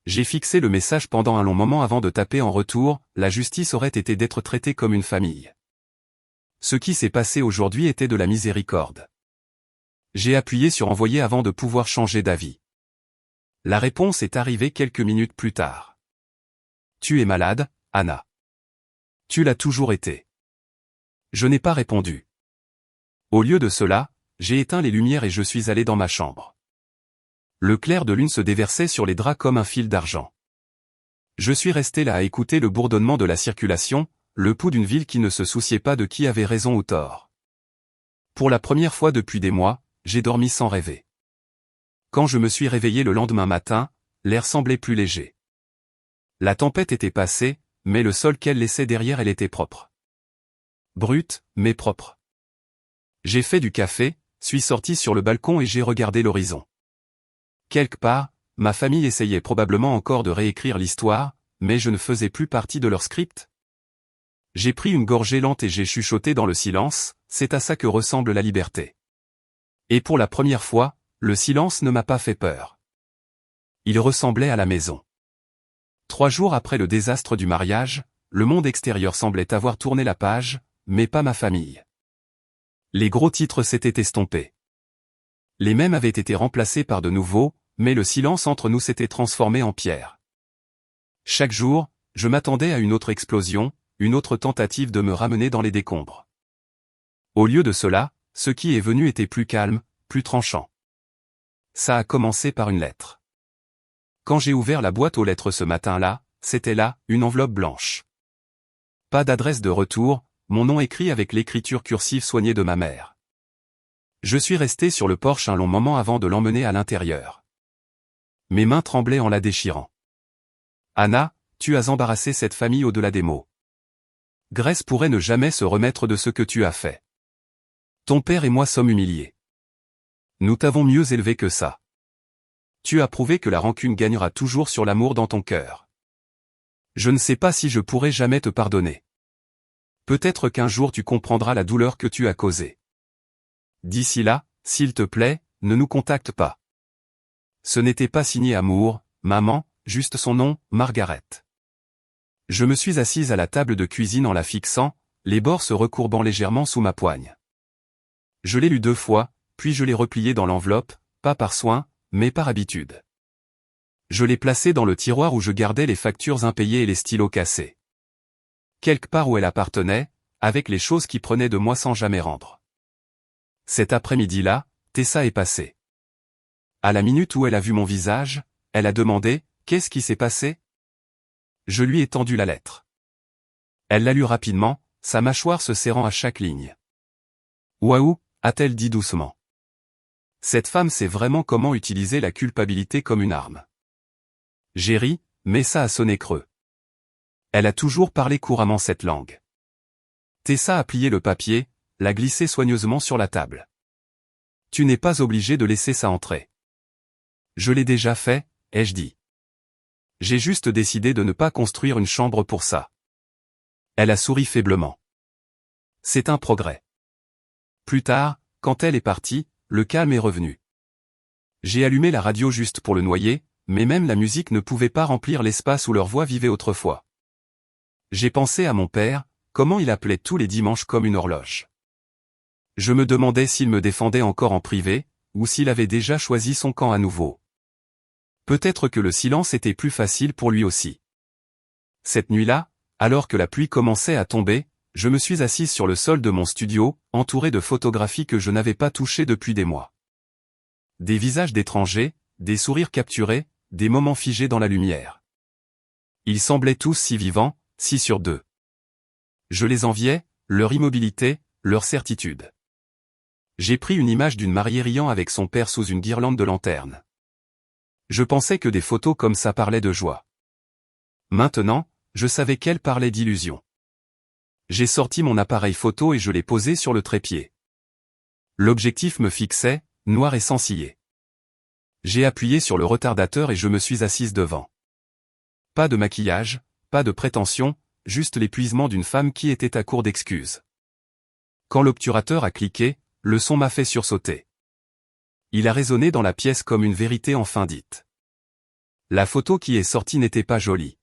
J'ai fixé le message pendant un long moment avant de taper en retour, la justice aurait été d'être traitée comme une famille. Ce qui s'est passé aujourd'hui était de la miséricorde. J'ai appuyé sur envoyer avant de pouvoir changer d'avis. La réponse est arrivée quelques minutes plus tard. Tu es malade, Anna. Tu l'as toujours été. Je n'ai pas répondu. Au lieu de cela, j'ai éteint les lumières et je suis allé dans ma chambre. Le clair de lune se déversait sur les draps comme un fil d'argent. Je suis resté là à écouter le bourdonnement de la circulation, le pouls d'une ville qui ne se souciait pas de qui avait raison ou tort. Pour la première fois depuis des mois, j'ai dormi sans rêver. Quand je me suis réveillé le lendemain matin, l'air semblait plus léger. La tempête était passée, mais le sol qu'elle laissait derrière elle était propre. Brut, mais propre. J'ai fait du café, suis sorti sur le balcon et j'ai regardé l'horizon. Quelque part, ma famille essayait probablement encore de réécrire l'histoire, mais je ne faisais plus partie de leur script. J'ai pris une gorgée lente et j'ai chuchoté dans le silence, c'est à ça que ressemble la liberté. Et pour la première fois, le silence ne m'a pas fait peur. Il ressemblait à la maison. 3 jours après le désastre du mariage, le monde extérieur semblait avoir tourné la page, mais pas ma famille. Les gros titres s'étaient estompés. Les mèmes avaient été remplacés par de nouveaux, mais le silence entre nous s'était transformé en pierre. Chaque jour, je m'attendais à une autre explosion, une autre tentative de me ramener dans les décombres. Au lieu de cela, ce qui est venu était plus calme, plus tranchant. Ça a commencé par une lettre. Quand j'ai ouvert la boîte aux lettres ce matin-là, c'était là, une enveloppe blanche. Pas d'adresse de retour, mon nom écrit avec l'écriture cursive soignée de ma mère. Je suis resté sur le porche un long moment avant de l'emmener à l'intérieur. Mes mains tremblaient en la déchirant. Anna, tu as embarrassé cette famille au-delà des mots. Grace pourrait ne jamais se remettre de ce que tu as fait. Ton père et moi sommes humiliés. Nous t'avons mieux élevé que ça. Tu as prouvé que la rancune gagnera toujours sur l'amour dans ton cœur. Je ne sais pas si je pourrai jamais te pardonner. Peut-être qu'un jour tu comprendras la douleur que tu as causée. D'ici là, s'il te plaît, ne nous contacte pas. Ce n'était pas signé amour, maman, juste son nom, Margaret. Je me suis assise à la table de cuisine en la fixant, les bords se recourbant légèrement sous ma poigne. Je l'ai lu 2 fois, puis je l'ai replié dans l'enveloppe, pas par soin, mais par habitude. Je l'ai placé dans le tiroir où je gardais les factures impayées et les stylos cassés. Quelque part où elle appartenait, avec les choses qui prenaient de moi sans jamais rendre. Cet après-midi-là, Tessa est passée. À la minute où elle a vu mon visage, elle a demandé « Qu'est-ce qui s'est passé ?» Je lui ai tendu la lettre. Elle l'a lue rapidement, sa mâchoire se serrant à chaque ligne. « Waouh !» a-t-elle dit doucement. Cette femme sait vraiment comment utiliser la culpabilité comme une arme. J'ai ri, mais ça a sonné creux. Elle a toujours parlé couramment cette langue. Tessa a plié le papier, l'a glissé soigneusement sur la table. Tu n'es pas obligé de laisser ça entrer. Je l'ai déjà fait, ai-je dit. J'ai juste décidé de ne pas construire une chambre pour ça. Elle a souri faiblement. C'est un progrès. Plus tard, quand elle est partie, le calme est revenu. J'ai allumé la radio juste pour le noyer, mais même la musique ne pouvait pas remplir l'espace où leur voix vivait autrefois. J'ai pensé à mon père, comment il appelait tous les dimanches comme une horloge. Je me demandais s'il me défendait encore en privé, ou s'il avait déjà choisi son camp à nouveau. Peut-être que le silence était plus facile pour lui aussi. Cette nuit-là, alors que la pluie commençait à tomber, je me suis assise sur le sol de mon studio, entouré de photographies que je n'avais pas touchées depuis des mois. Des visages d'étrangers, des sourires capturés, des moments figés dans la lumière. Ils semblaient tous si vivants, si sur d'eux. Je les enviais, leur immobilité, leur certitude. J'ai pris une image d'une mariée riant avec son père sous une guirlande de lanternes. Je pensais que des photos comme ça parlaient de joie. Maintenant, je savais qu'elles parlaient d'illusion. J'ai sorti mon appareil photo et je l'ai posé sur le trépied. L'objectif me fixait, noir et sans ciller. J'ai appuyé sur le retardateur et je me suis assise devant. Pas de maquillage, pas de prétention, juste l'épuisement d'une femme qui était à court d'excuses. Quand l'obturateur a cliqué, le son m'a fait sursauter. Il a résonné dans la pièce comme une vérité enfin dite. La photo qui est sortie n'était pas jolie.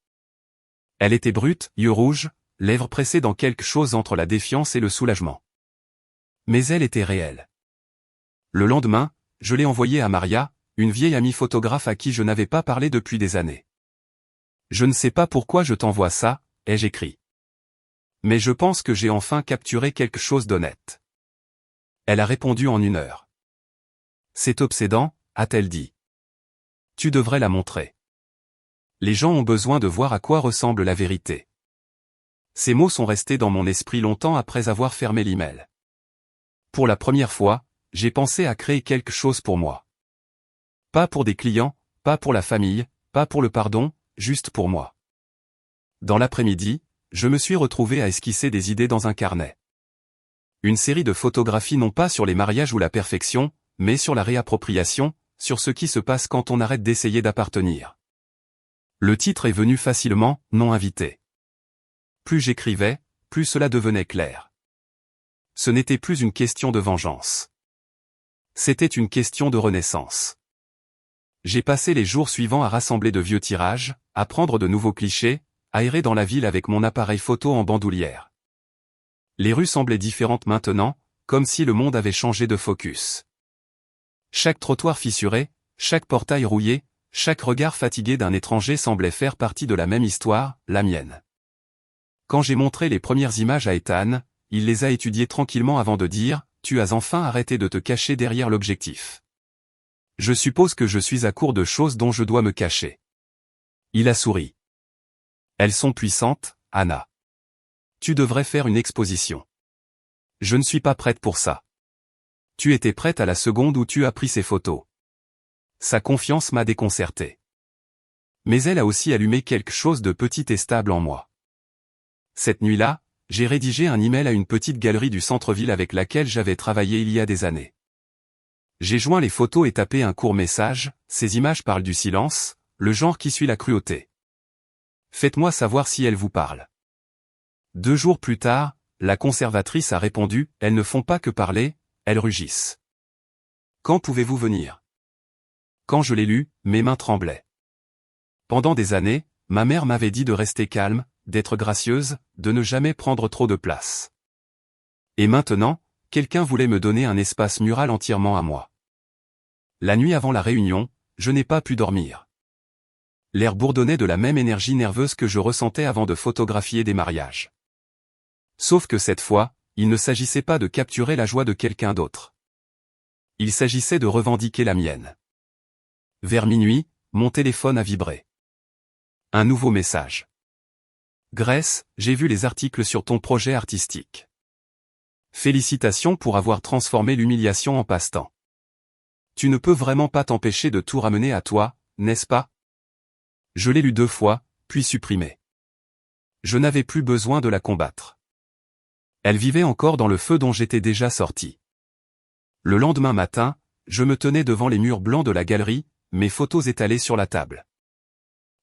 Elle était brute, yeux rouges, lèvres pressées dans quelque chose entre la défiance et le soulagement. Mais elle était réelle. Le lendemain, je l'ai envoyée à Maria, une vieille amie photographe à qui je n'avais pas parlé depuis des années. Je ne sais pas pourquoi je t'envoie ça, ai-je écrit. Mais je pense que j'ai enfin capturé quelque chose d'honnête. Elle a répondu en 1 heure. C'est obsédant, a-t-elle dit. Tu devrais la montrer. Les gens ont besoin de voir à quoi ressemble la vérité. Ces mots sont restés dans mon esprit longtemps après avoir fermé l'email. Pour la première fois, j'ai pensé à créer quelque chose pour moi. Pas pour des clients, pas pour la famille, pas pour le pardon, juste pour moi. Dans l'après-midi, je me suis retrouvé à esquisser des idées dans un carnet. Une série de photographies non pas sur les mariages ou la perfection, mais sur la réappropriation, sur ce qui se passe quand on arrête d'essayer d'appartenir. Le titre est venu facilement, non invité. Plus j'écrivais, plus cela devenait clair. Ce n'était plus une question de vengeance. C'était une question de renaissance. J'ai passé les jours suivants à rassembler de vieux tirages, à prendre de nouveaux clichés, à errer dans la ville avec mon appareil photo en bandoulière. Les rues semblaient différentes maintenant, comme si le monde avait changé de focus. Chaque trottoir fissuré, chaque portail rouillé, chaque regard fatigué d'un étranger semblait faire partie de la même histoire, la mienne. Quand j'ai montré les premières images à Ethan, il les a étudiées tranquillement avant de dire « Tu as enfin arrêté de te cacher derrière l'objectif. Je suppose que je suis à court de choses dont je dois me cacher. » Il a souri. Elles sont puissantes, Anna. Tu devrais faire une exposition. Je ne suis pas prête pour ça. Tu étais prête à la seconde où tu as pris ces photos. Sa confiance m'a déconcerté. Mais elle a aussi allumé quelque chose de petit et stable en moi. Cette nuit-là, j'ai rédigé un email à une petite galerie du centre-ville avec laquelle j'avais travaillé il y a des années. J'ai joint les photos et tapé un court message, ces images parlent du silence, le genre qui suit la cruauté. Faites-moi savoir si elles vous parlent. 2 jours plus tard, la conservatrice a répondu, elles ne font pas que parler, elles rugissent. Quand pouvez-vous venir? Quand je l'ai lu, mes mains tremblaient. Pendant des années, ma mère m'avait dit de rester calme, d'être gracieuse, de ne jamais prendre trop de place. Et maintenant, quelqu'un voulait me donner un espace mural entièrement à moi. La nuit avant la réunion, je n'ai pas pu dormir. L'air bourdonnait de la même énergie nerveuse que je ressentais avant de photographier des mariages. Sauf que cette fois, il ne s'agissait pas de capturer la joie de quelqu'un d'autre. Il s'agissait de revendiquer la mienne. Vers minuit, mon téléphone a vibré. Un nouveau message. Grace, j'ai vu les articles sur ton projet artistique. Félicitations pour avoir transformé l'humiliation en passe-temps. Tu ne peux vraiment pas t'empêcher de tout ramener à toi, n'est-ce pas? Je l'ai lu 2 fois, puis supprimé. Je n'avais plus besoin de la combattre. Elle vivait encore dans le feu dont j'étais déjà sorti. Le lendemain matin, je me tenais devant les murs blancs de la galerie, mes photos étalées sur la table.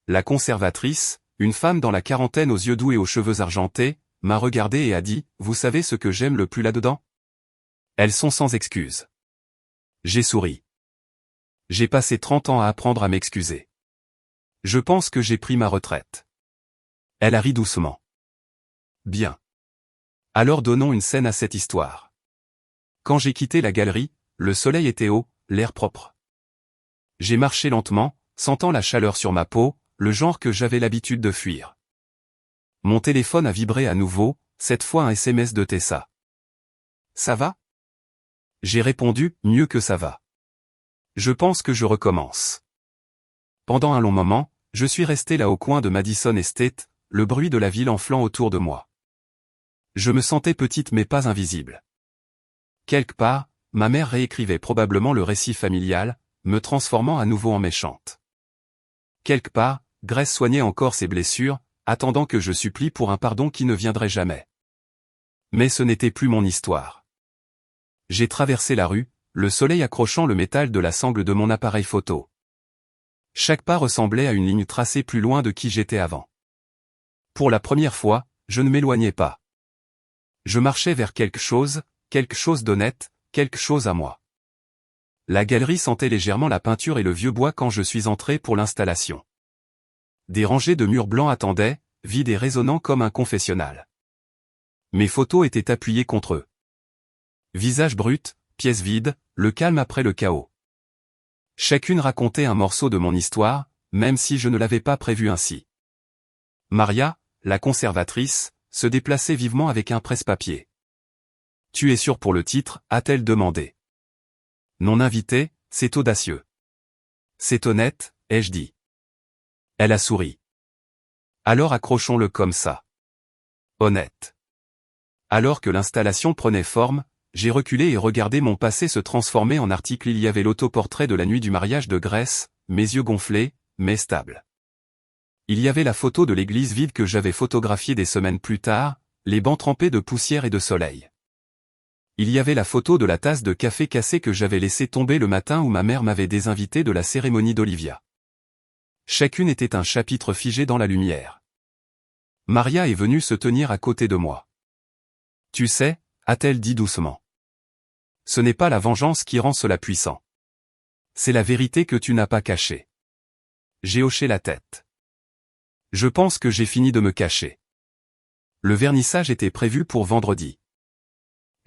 La conservatrice, une femme dans la quarantaine aux yeux doux et aux cheveux argentés, m'a regardé et a dit « Vous savez ce que j'aime le plus là-dedans? Elles sont sans excuse. » J'ai souri. J'ai passé 30 ans à apprendre à m'excuser. Je pense que j'ai pris ma retraite. Elle a ri doucement. Bien. Alors donnons une scène à cette histoire. Quand j'ai quitté la galerie, le soleil était haut, l'air propre. J'ai marché lentement, sentant la chaleur sur ma peau, le genre que j'avais l'habitude de fuir. Mon téléphone a vibré à nouveau, cette fois un SMS de Tessa. Ça va? J'ai répondu, mieux que ça va. Je pense que je recommence. Pendant un long moment, je suis resté là au coin de Madison Estate, le bruit de la ville enflant autour de moi. Je me sentais petite mais pas invisible. Quelque part, ma mère réécrivait probablement le récit familial, me transformant à nouveau en méchante. Quelque part, Grace soignait encore ses blessures, attendant que je supplie pour un pardon qui ne viendrait jamais. Mais ce n'était plus mon histoire. J'ai traversé la rue, le soleil accrochant le métal de la sangle de mon appareil photo. Chaque pas ressemblait à une ligne tracée plus loin de qui j'étais avant. Pour la première fois, je ne m'éloignais pas. Je marchais vers quelque chose d'honnête, quelque chose à moi. La galerie sentait légèrement la peinture et le vieux bois quand je suis entré pour l'installation. Des rangées de murs blancs attendaient, vides et résonnants comme un confessionnal. Mes photos étaient appuyées contre eux. Visage brut, pièce vide, le calme après le chaos. Chacune racontait un morceau de mon histoire, même si je ne l'avais pas prévu ainsi. Maria, la conservatrice, se déplaçait vivement avec un presse-papier. « Tu es sûr pour le titre ?» a-t-elle demandé. Non invité, c'est audacieux. C'est honnête, ai-je dit. Elle a souri. Alors accrochons-le comme ça. Honnête. Alors que l'installation prenait forme, j'ai reculé et regardé mon passé se transformer en article. Il y avait l'autoportrait de la nuit du mariage de Grèce, mes yeux gonflés, mais stables. Il y avait la photo de l'église vide que j'avais photographiée des semaines plus tard, les bancs trempés de poussière et de soleil. Il y avait la photo de la tasse de café cassée que j'avais laissée tomber le matin où ma mère m'avait désinvité de la cérémonie d'Olivia. Chacune était un chapitre figé dans la lumière. Maria est venue se tenir à côté de moi. « Tu sais » a-t-elle dit doucement. « Ce n'est pas la vengeance qui rend cela puissant. C'est la vérité que tu n'as pas cachée. » J'ai hoché la tête. Je pense que j'ai fini de me cacher. Le vernissage était prévu pour vendredi.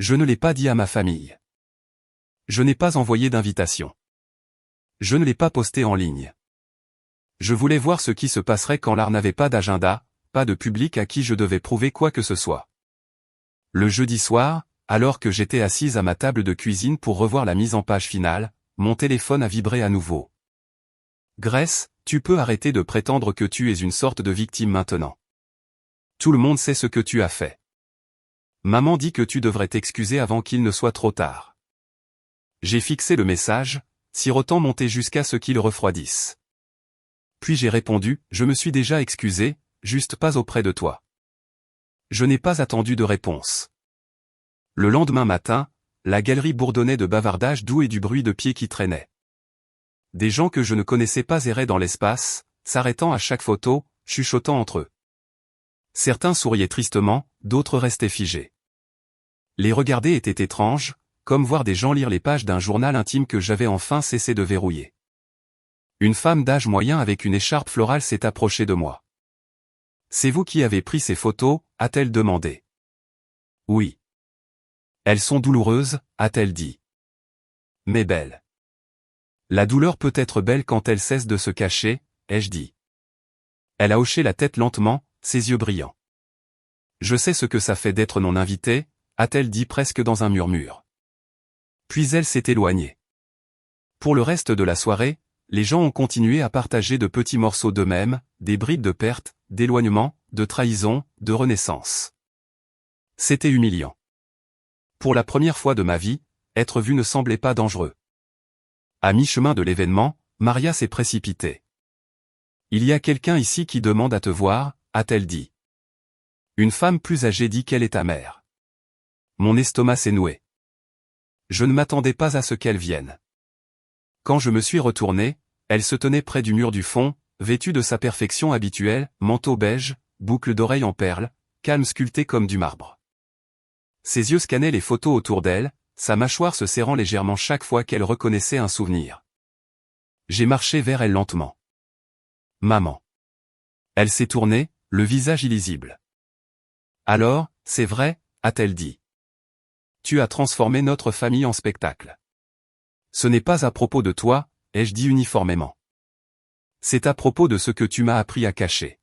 Je ne l'ai pas dit à ma famille. Je n'ai pas envoyé d'invitation. Je ne l'ai pas posté en ligne. Je voulais voir ce qui se passerait quand l'art n'avait pas d'agenda, pas de public à qui je devais prouver quoi que ce soit. Le jeudi soir, alors que j'étais assise à ma table de cuisine pour revoir la mise en page finale, mon téléphone a vibré à nouveau. Grèce, tu peux arrêter de prétendre que tu es une sorte de victime maintenant. Tout le monde sait ce que tu as fait. Maman dit que tu devrais t'excuser avant qu'il ne soit trop tard. J'ai fixé le message, sirotant mon thé jusqu'à ce qu'il refroidisse. Puis j'ai répondu, je me suis déjà excusé, juste pas auprès de toi. Je n'ai pas attendu de réponse. Le lendemain matin, la galerie bourdonnait de bavardages doux et du bruit de pieds qui traînaient. Des gens que je ne connaissais pas erraient dans l'espace, s'arrêtant à chaque photo, chuchotant entre eux. Certains souriaient tristement, d'autres restaient figés. Les regarder était étrange, comme voir des gens lire les pages d'un journal intime que j'avais enfin cessé de verrouiller. Une femme d'âge moyen avec une écharpe florale s'est approchée de moi. « C'est vous qui avez pris ces photos ?» a-t-elle demandé. « Oui. »« Elles sont douloureuses ?» a-t-elle dit. « Mais belles. »« La douleur peut être belle quand elle cesse de se cacher » ai-je dit. Elle a hoché la tête lentement, ses yeux brillants. « Je sais ce que ça fait d'être non invitée » a-t-elle dit presque dans un murmure. Puis elle s'est éloignée. Pour le reste de la soirée, les gens ont continué à partager de petits morceaux d'eux-mêmes, des bribes de perte, d'éloignement, de trahison, de renaissance. C'était humiliant. Pour la première fois de ma vie, être vu ne semblait pas dangereux. À mi-chemin de l'événement, Maria s'est précipitée. « Il y a quelqu'un ici qui demande à te voir » a-t-elle dit. Une femme plus âgée dit qu'elle est ta mère. Mon estomac s'est noué. Je ne m'attendais pas à ce qu'elle vienne. Quand je me suis retourné, elle se tenait près du mur du fond, vêtue de sa perfection habituelle, manteau beige, boucle d'oreilles en perles, calme sculpté comme du marbre. Ses yeux scannaient les photos autour d'elle, sa mâchoire se serrant légèrement chaque fois qu'elle reconnaissait un souvenir. J'ai marché vers elle lentement. « Maman. » Elle s'est tournée, le visage illisible. « Alors, c'est vrai ?» a-t-elle dit. « Tu as transformé notre famille en spectacle. » Ce n'est pas à propos de toi, ai-je dit uniformément. C'est à propos de ce que tu m'as appris à cacher.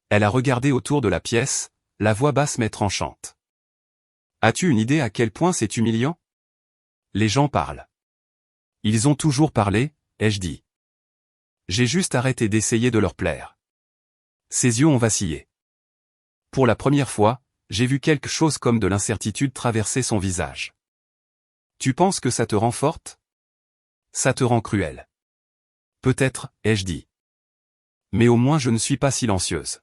Elle a regardé autour de la pièce, la voix basse mais tranchante. As-tu une idée à quel point c'est humiliant? Les gens parlent. Ils ont toujours parlé, ai-je dit. J'ai juste arrêté d'essayer de leur plaire. Ses yeux ont vacillé. Pour la première fois, j'ai vu quelque chose comme de l'incertitude traverser son visage. Tu penses que ça te rend forte? Ça te rend cruelle. Peut-être, ai-je dit. Mais au moins je ne suis pas silencieuse.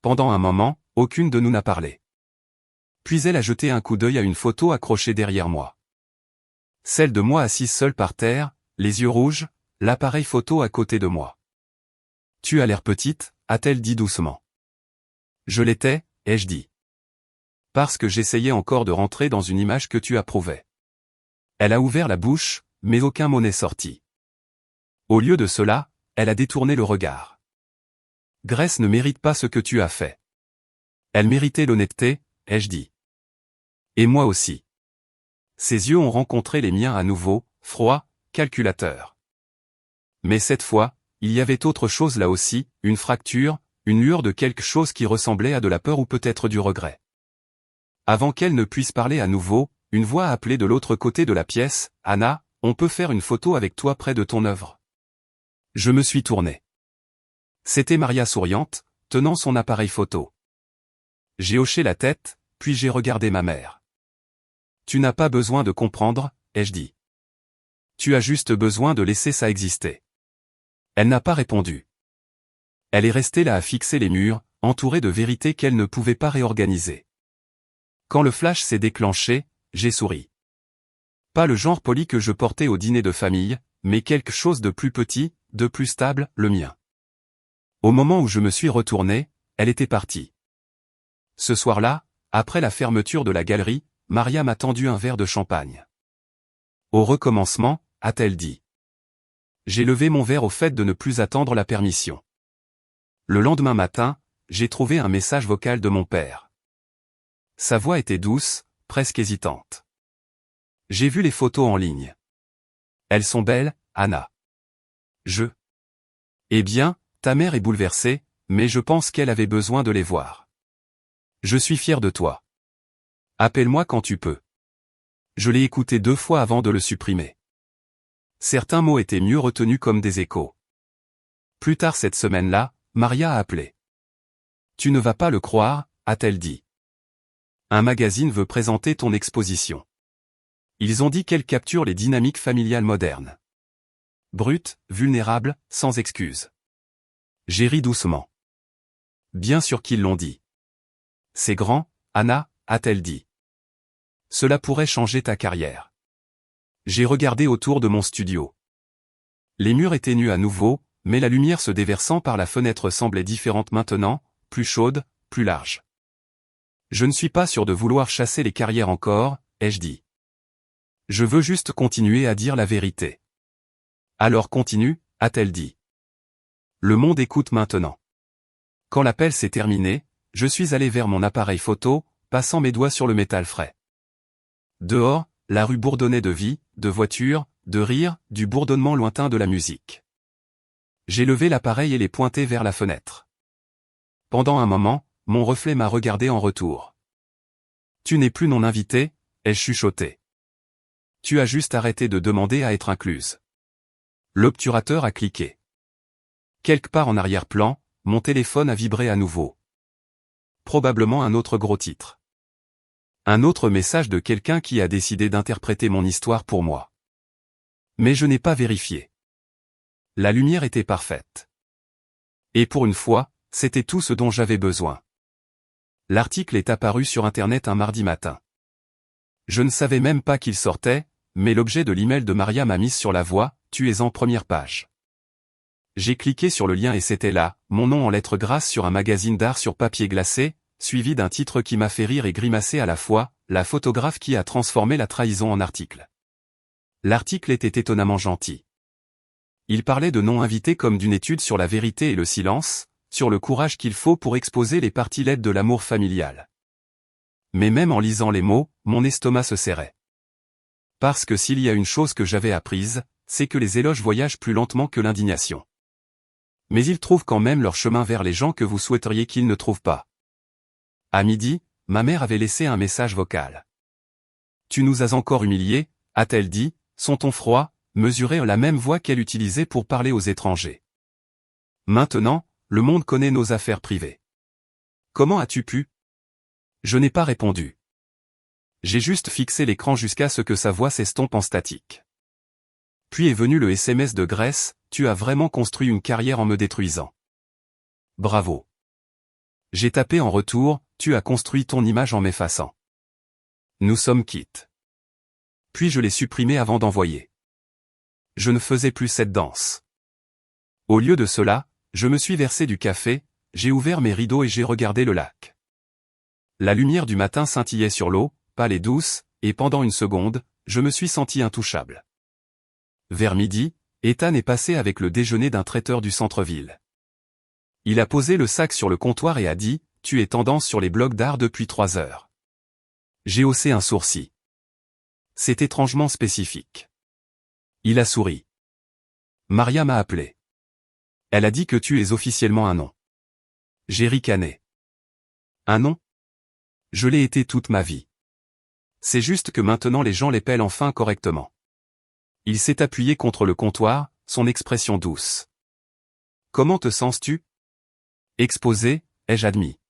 Pendant un moment, aucune de nous n'a parlé. Puis elle a jeté un coup d'œil à une photo accrochée derrière moi. Celle de moi assise seule par terre, les yeux rouges, l'appareil photo à côté de moi. Tu as l'air petite, a-t-elle dit doucement. Je l'étais, ai-je dit. Parce que j'essayais encore de rentrer dans une image que tu approuvais. Elle a ouvert la bouche, mais aucun mot n'est sorti. Au lieu de cela, elle a détourné le regard. Grèce ne mérite pas ce que tu as fait. Elle méritait l'honnêteté, ai-je dit. Et moi aussi. Ses yeux ont rencontré les miens à nouveau, froids, calculateurs. Mais cette fois, il y avait autre chose là aussi, une fracture, une lueur de quelque chose qui ressemblait à de la peur ou peut-être du regret. Avant qu'elle ne puisse parler à nouveau, une voix a appelé de l'autre côté de la pièce, « Anna, on peut faire une photo avec toi près de ton œuvre. » Je me suis tourné. C'était Maria souriante, tenant son appareil photo. J'ai hoché la tête, puis j'ai regardé ma mère. « Tu n'as pas besoin de comprendre, » ai-je dit. « Tu as juste besoin de laisser ça exister. » Elle n'a pas répondu. Elle est restée là à fixer les murs, entourée de vérités qu'elle ne pouvait pas réorganiser. Quand le flash s'est déclenché, j'ai souri. Pas le genre poli que je portais au dîner de famille, mais quelque chose de plus petit, de plus stable, le mien. Au moment où je me suis retourné, elle était partie. Ce soir-là, après la fermeture de la galerie, Maria m'a tendu un verre de champagne. Au recommencement, a-t-elle dit. J'ai levé mon verre au fait de ne plus attendre la permission. Le lendemain matin, j'ai trouvé un message vocal de mon père. Sa voix était douce, presque hésitante. J'ai vu les photos en ligne. Elles sont belles, Anna. Eh bien, ta mère est bouleversée, mais je pense qu'elle avait besoin de les voir. Je suis fier de toi. Appelle-moi quand tu peux. Je l'ai écouté 2 fois avant de le supprimer. Certains mots étaient mieux retenus comme des échos. Plus tard cette semaine-là, Maria a appelé. Tu ne vas pas le croire, a-t-elle dit. Un magazine veut présenter ton exposition. Ils ont dit qu'elle capture les dynamiques familiales modernes. Brute, vulnérable, sans excuse. J'ai ri doucement. Bien sûr qu'ils l'ont dit. C'est grand, Anna, a-t-elle dit. Cela pourrait changer ta carrière. J'ai regardé autour de mon studio. Les murs étaient nus à nouveau, mais la lumière se déversant par la fenêtre semblait différente maintenant, plus chaude, plus large. Je ne suis pas sûr de vouloir chasser les carrières encore, ai-je dit. Je veux juste continuer à dire la vérité. Alors continue, a-t-elle dit. Le monde écoute maintenant. Quand l'appel s'est terminé, je suis allé vers mon appareil photo, passant mes doigts sur le métal frais. Dehors, la rue bourdonnait de vie, de voitures, de rires, du bourdonnement lointain de la musique. J'ai levé l'appareil et l'ai pointé vers la fenêtre. Pendant un moment, mon reflet m'a regardé en retour. Tu n'es plus non invité, ai-je chuchoté. Tu as juste arrêté de demander à être incluse. L'obturateur a cliqué. Quelque part en arrière-plan, mon téléphone a vibré à nouveau. Probablement un autre gros titre. Un autre message de quelqu'un qui a décidé d'interpréter mon histoire pour moi. Mais je n'ai pas vérifié. La lumière était parfaite. Et pour une fois, c'était tout ce dont j'avais besoin. L'article est apparu sur Internet un mardi matin. Je ne savais même pas qu'il sortait, mais l'objet de l'email de Maria m'a mise sur la voie, tu es en première page. J'ai cliqué sur le lien et c'était là, mon nom en lettres grasses sur un magazine d'art sur papier glacé, suivi d'un titre qui m'a fait rire et grimacer à la fois, la photographe qui a transformé la trahison en article. L'article était étonnamment gentil. Il parlait de non-invités comme d'une étude sur la vérité et le silence, sur le courage qu'il faut pour exposer les parties laides de l'amour familial. Mais même en lisant les mots, mon estomac se serrait. Parce que s'il y a une chose que j'avais apprise, c'est que les éloges voyagent plus lentement que l'indignation. Mais ils trouvent quand même leur chemin vers les gens que vous souhaiteriez qu'ils ne trouvent pas. À midi, ma mère avait laissé un message vocal. Tu nous as encore humiliés, a-t-elle dit, son ton froid, mesurait la même voix qu'elle utilisait pour parler aux étrangers. Maintenant, le monde connaît nos affaires privées. Comment as-tu pu? Je n'ai pas répondu. J'ai juste fixé l'écran jusqu'à ce que sa voix s'estompe en statique. Puis est venu le SMS de Grèce, tu as vraiment construit une carrière en me détruisant. Bravo. J'ai tapé en retour, tu as construit ton image en m'effaçant. Nous sommes quittes. Puis je l'ai supprimé avant d'envoyer. Je ne faisais plus cette danse. Au lieu de cela, je me suis versé du café, j'ai ouvert mes rideaux et j'ai regardé le lac. La lumière du matin scintillait sur l'eau, pâle et douce, et pendant une seconde, je me suis senti intouchable. Vers midi, Ethan est passé avec le déjeuner d'un traiteur du centre-ville. Il a posé le sac sur le comptoir et a dit, « Tu es tendance sur les blogs d'art depuis 3 heures. » J'ai haussé un sourcil. C'est étrangement spécifique. Il a souri. Maria m'a appelé. Elle a dit que tu es officiellement un nom. J'ai ricané. Un nom? Je l'ai été toute ma vie. C'est juste que maintenant les gens l'épellent enfin correctement. Il s'est appuyé contre le comptoir, son expression douce. Comment te sens-tu? Exposé, ai-je admis.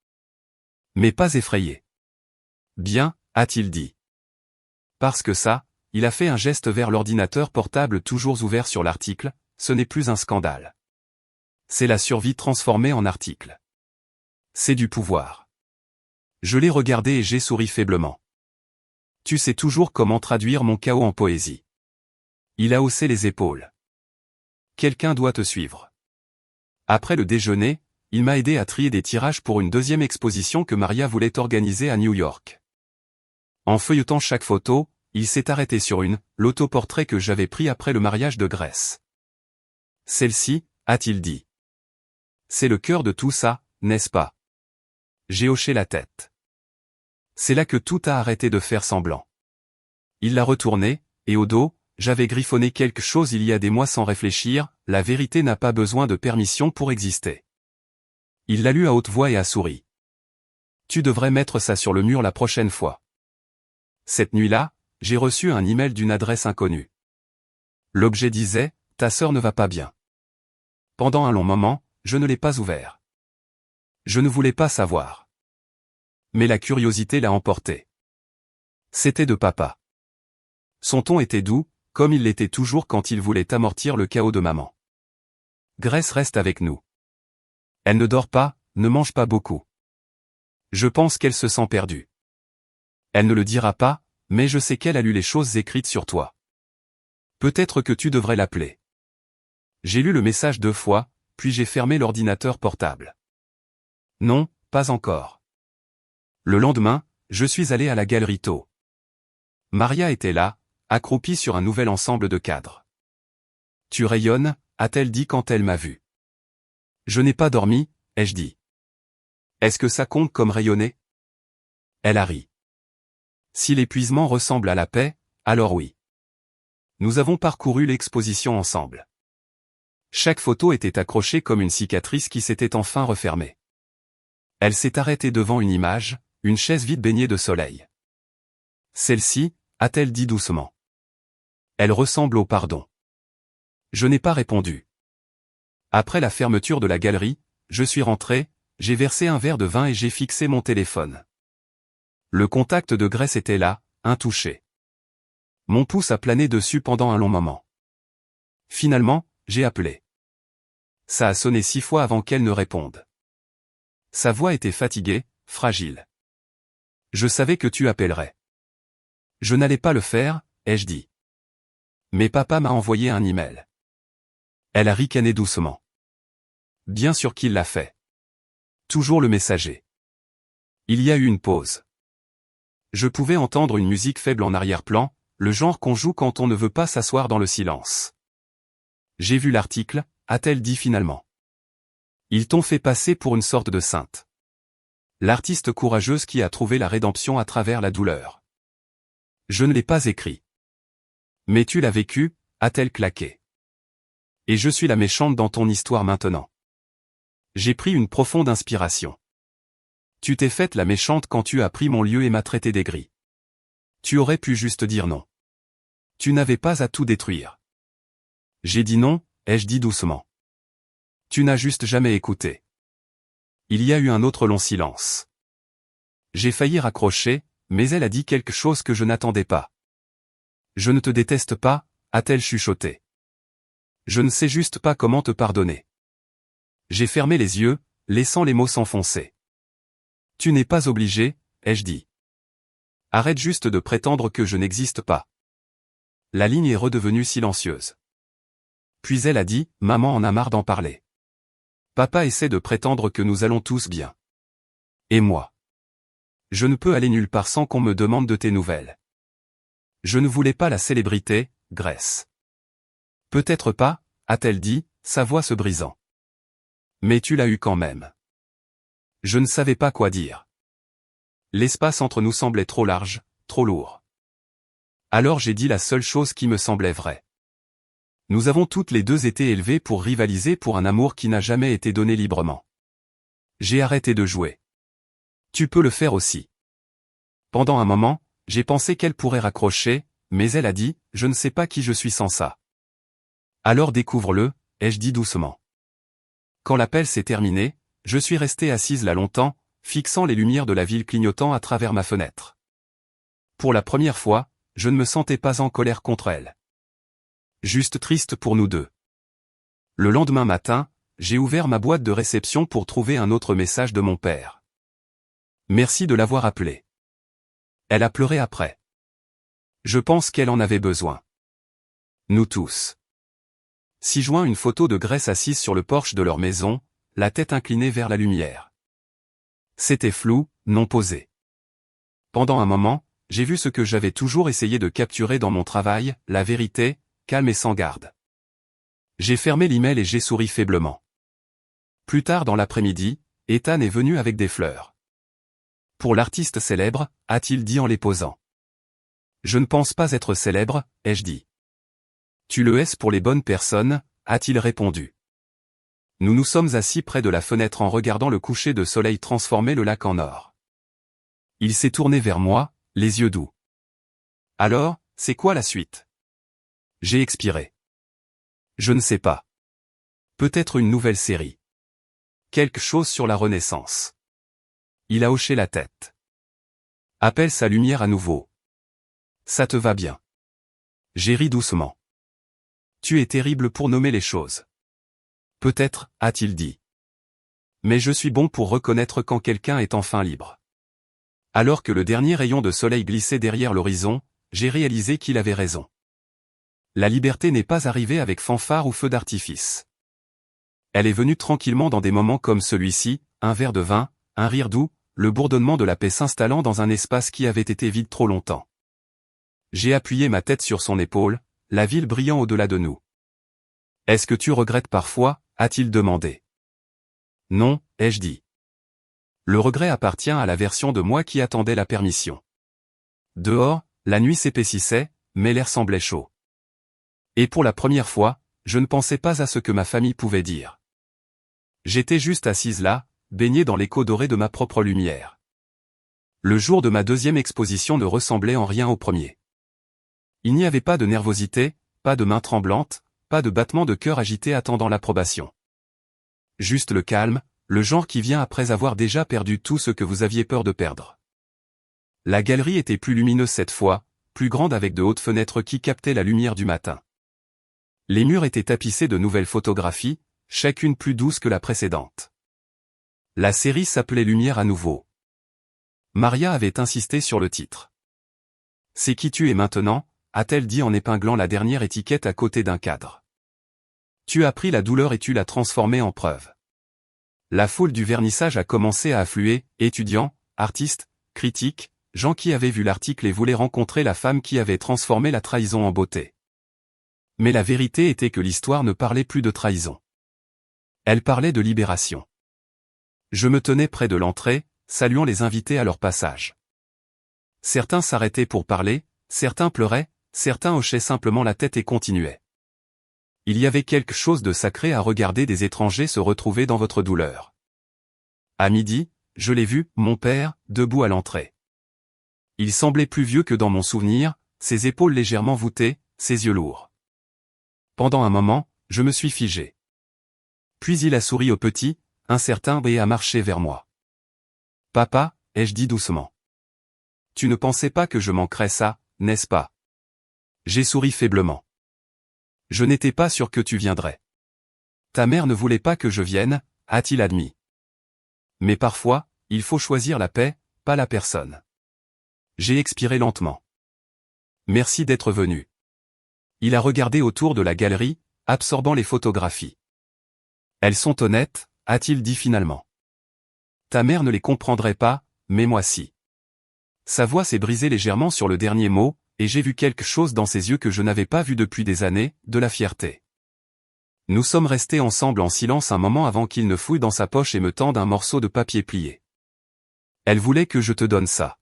Mais pas effrayé. Bien, a-t-il dit. Parce que ça, il a fait un geste vers l'ordinateur portable toujours ouvert sur l'article, ce n'est plus un scandale. C'est la survie transformée en article. C'est du pouvoir. Je l'ai regardé et j'ai souri faiblement. Tu sais toujours comment traduire mon chaos en poésie. Il a haussé les épaules. Quelqu'un doit te suivre. Après le déjeuner, il m'a aidé à trier des tirages pour une deuxième exposition que Maria voulait organiser à New York. En feuilletant chaque photo, il s'est arrêté sur une, l'autoportrait que j'avais pris après le mariage de Grace. Celle-ci, a-t-il dit. C'est le cœur de tout ça, n'est-ce pas? J'ai hoché la tête. C'est là que tout a arrêté de faire semblant. Il l'a retournée, et au dos, j'avais griffonné quelque chose il y a des mois sans réfléchir, la vérité n'a pas besoin de permission pour exister. Il l'a lu à haute voix et a souri. Tu devrais mettre ça sur le mur la prochaine fois. Cette nuit-là, j'ai reçu un email d'une adresse inconnue. L'objet disait, ta sœur ne va pas bien. Pendant un long moment, je ne l'ai pas ouvert. Je ne voulais pas savoir. Mais la curiosité l'a emporté. C'était de papa. Son ton était doux, comme il l'était toujours quand il voulait amortir le chaos de maman. Grace reste avec nous. Elle ne dort pas, ne mange pas beaucoup. Je pense qu'elle se sent perdue. Elle ne le dira pas, mais je sais qu'elle a lu les choses écrites sur toi. Peut-être que tu devrais l'appeler. J'ai lu le message 2 fois, puis j'ai fermé l'ordinateur portable. Non, pas encore. Le lendemain, je suis allé à la galerie tôt. Maria était là, accroupie sur un nouvel ensemble de cadres. Tu rayonnes, a-t-elle dit quand elle m'a vu. Je n'ai pas dormi, ai-je dit. Est-ce que ça compte comme rayonner? Elle a ri. Si l'épuisement ressemble à la paix, alors oui. Nous avons parcouru l'exposition ensemble. Chaque photo était accrochée comme une cicatrice qui s'était enfin refermée. Elle s'est arrêtée devant une image, une chaise vide baignée de soleil. Celle-ci, a-t-elle dit doucement. Elle ressemble au pardon. Je n'ai pas répondu. Après la fermeture de la galerie, je suis rentré, j'ai versé un verre de vin et j'ai fixé mon téléphone. Le contact de Grace était là, intouché. Mon pouce a plané dessus pendant un long moment. Finalement, j'ai appelé. Ça a sonné 6 fois avant qu'elle ne réponde. Sa voix était fatiguée, fragile. Je savais que tu appellerais. Je n'allais pas le faire, ai-je dit. Mais papa m'a envoyé un email. Elle a ricané doucement. Bien sûr qu'il l'a fait. Toujours le messager. Il y a eu une pause. Je pouvais entendre une musique faible en arrière-plan, le genre qu'on joue quand on ne veut pas s'asseoir dans le silence. J'ai vu l'article, a-t-elle dit finalement. Ils t'ont fait passer pour une sorte de sainte. L'artiste courageuse qui a trouvé la rédemption à travers la douleur. Je ne l'ai pas écrit. Mais tu l'as vécu, a-t-elle claqué. Et je suis la méchante dans ton histoire maintenant. J'ai pris une profonde inspiration. Tu t'es faite la méchante quand tu as pris mon lieu et m'as traité d'aigri. Tu aurais pu juste dire non. Tu n'avais pas à tout détruire. J'ai dit non, ai-je dit doucement. Tu n'as juste jamais écouté. Il y a eu un autre long silence. J'ai failli raccrocher, mais elle a dit quelque chose que je n'attendais pas. Je ne te déteste pas, a-t-elle chuchoté. Je ne sais juste pas comment te pardonner. J'ai fermé les yeux, laissant les mots s'enfoncer. Tu n'es pas obligé, ai-je dit. Arrête juste de prétendre que je n'existe pas. La ligne est redevenue silencieuse. Puis elle a dit, maman en a marre d'en parler. Papa essaie de prétendre que nous allons tous bien. Et moi? Je ne peux aller nulle part sans qu'on me demande de tes nouvelles. Je ne voulais pas la célébrité, Grace. Peut-être pas, a-t-elle dit, sa voix se brisant. Mais tu l'as eu quand même. Je ne savais pas quoi dire. L'espace entre nous semblait trop large, trop lourd. Alors j'ai dit la seule chose qui me semblait vraie. Nous avons toutes les deux été élevées pour rivaliser pour un amour qui n'a jamais été donné librement. J'ai arrêté de jouer. Tu peux le faire aussi. Pendant un moment, j'ai pensé qu'elle pourrait raccrocher, mais elle a dit, je ne sais pas qui je suis sans ça. Alors découvre-le, ai-je dit doucement. Quand l'appel s'est terminé, je suis restée assise là longtemps, fixant les lumières de la ville clignotant à travers ma fenêtre. Pour la première fois, je ne me sentais pas en colère contre elle. Juste triste pour nous deux. Le lendemain matin, j'ai ouvert ma boîte de réception pour trouver un autre message de mon père. Merci de l'avoir appelé. Elle a pleuré après. Je pense qu'elle en avait besoin. Nous tous. 6 juin, une photo de Grace assise sur le porche de leur maison, la tête inclinée vers la lumière. C'était flou, non posé. Pendant un moment, j'ai vu ce que j'avais toujours essayé de capturer dans mon travail, la vérité, calme et sans garde. J'ai fermé l'email et j'ai souri faiblement. Plus tard dans l'après-midi, Ethan est venu avec des fleurs. Pour l'artiste célèbre, a-t-il dit en les posant. Je ne pense pas être célèbre, ai-je dit. Tu le es pour les bonnes personnes, a-t-il répondu. Nous nous sommes assis près de la fenêtre en regardant le coucher de soleil transformer le lac en or. Il s'est tourné vers moi, les yeux doux. Alors, c'est quoi la suite? J'ai expiré. Je ne sais pas. Peut-être une nouvelle série. Quelque chose sur la Renaissance. Il a hoché la tête. Appelle sa lumière à nouveau. Ça te va bien. J'ai ri doucement. Tu es terrible pour nommer les choses. Peut-être, a-t-il dit. Mais je suis bon pour reconnaître quand quelqu'un est enfin libre. Alors que le dernier rayon de soleil glissait derrière l'horizon, j'ai réalisé qu'il avait raison. La liberté n'est pas arrivée avec fanfare ou feu d'artifice. Elle est venue tranquillement dans des moments comme celui-ci, un verre de vin, un rire doux, le bourdonnement de la paix s'installant dans un espace qui avait été vide trop longtemps. J'ai appuyé ma tête sur son épaule, la ville brillant au-delà de nous. Est-ce que tu regrettes parfois, a-t-il demandé. Non, ai-je dit. Le regret appartient à la version de moi qui attendait la permission. Dehors, la nuit s'épaississait, mais l'air semblait chaud. Et pour la première fois, je ne pensais pas à ce que ma famille pouvait dire. J'étais juste assise là, baignée dans l'écho doré de ma propre lumière. Le jour de ma deuxième exposition ne ressemblait en rien au premier. Il n'y avait pas de nervosité, pas de mains tremblantes, pas de battement de cœur agité attendant l'approbation. Juste le calme, le genre qui vient après avoir déjà perdu tout ce que vous aviez peur de perdre. La galerie était plus lumineuse cette fois, plus grande avec de hautes fenêtres qui captaient la lumière du matin. Les murs étaient tapissés de nouvelles photographies, chacune plus douce que la précédente. La série s'appelait Lumière à nouveau. Maria avait insisté sur le titre. C'est qui tu es maintenant, a-t-elle dit en épinglant la dernière étiquette à côté d'un cadre. Tu as pris la douleur et tu l'as transformée en preuve. La foule du vernissage a commencé à affluer, étudiants, artistes, critiques, gens qui avaient vu l'article et voulaient rencontrer la femme qui avait transformé la trahison en beauté. Mais la vérité était que l'histoire ne parlait plus de trahison. Elle parlait de libération. Je me tenais près de l'entrée, saluant les invités à leur passage. Certains s'arrêtaient pour parler, certains pleuraient, certains hochaient simplement la tête et continuaient. Il y avait quelque chose de sacré à regarder des étrangers se retrouver dans votre douleur. À midi, je l'ai vu, mon père, debout à l'entrée. Il semblait plus vieux que dans mon souvenir, ses épaules légèrement voûtées, ses yeux lourds. Pendant un moment, je me suis figé. Puis il a souri au petit, incertain et a marché vers moi. Papa, ai-je dit doucement. Tu ne pensais pas que je manquerais ça, n'est-ce pas? J'ai souri faiblement. Je n'étais pas sûr que tu viendrais. Ta mère ne voulait pas que je vienne, a-t-il admis. Mais parfois, il faut choisir la paix, pas la personne. J'ai expiré lentement. Merci d'être venu. Il a regardé autour de la galerie, absorbant les photographies. Elles sont honnêtes, a-t-il dit finalement. Ta mère ne les comprendrait pas, mais moi si. Sa voix s'est brisée légèrement sur le dernier mot, et j'ai vu quelque chose dans ses yeux que je n'avais pas vu depuis des années, de la fierté. Nous sommes restés ensemble en silence un moment avant qu'il ne fouille dans sa poche et me tende un morceau de papier plié. Elle voulait que je te donne ça.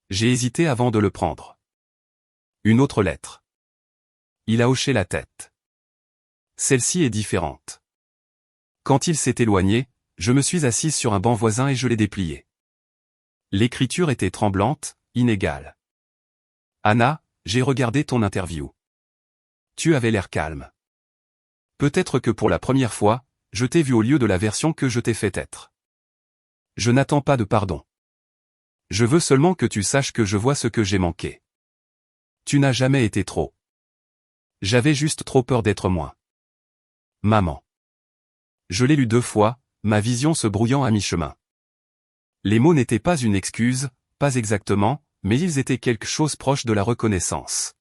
J'ai hésité avant de le prendre. Une autre lettre. Il a hoché la tête. Celle-ci est différente. Quand il s'est éloigné, je me suis assise sur un banc voisin et je l'ai déplié. L'écriture était tremblante, inégale. Anna, j'ai regardé ton interview. Tu avais l'air calme. Peut-être que pour la première fois, je t'ai vu au lieu de la version que je t'ai fait être. Je n'attends pas de pardon. Je veux seulement que tu saches que je vois ce que j'ai manqué. Tu n'as jamais été trop. J'avais juste trop peur d'être moins. Maman. Je l'ai lu 2 fois, ma vision se brouillant à mi-chemin. Les mots n'étaient pas une excuse, pas exactement, mais ils étaient quelque chose proche de la reconnaissance.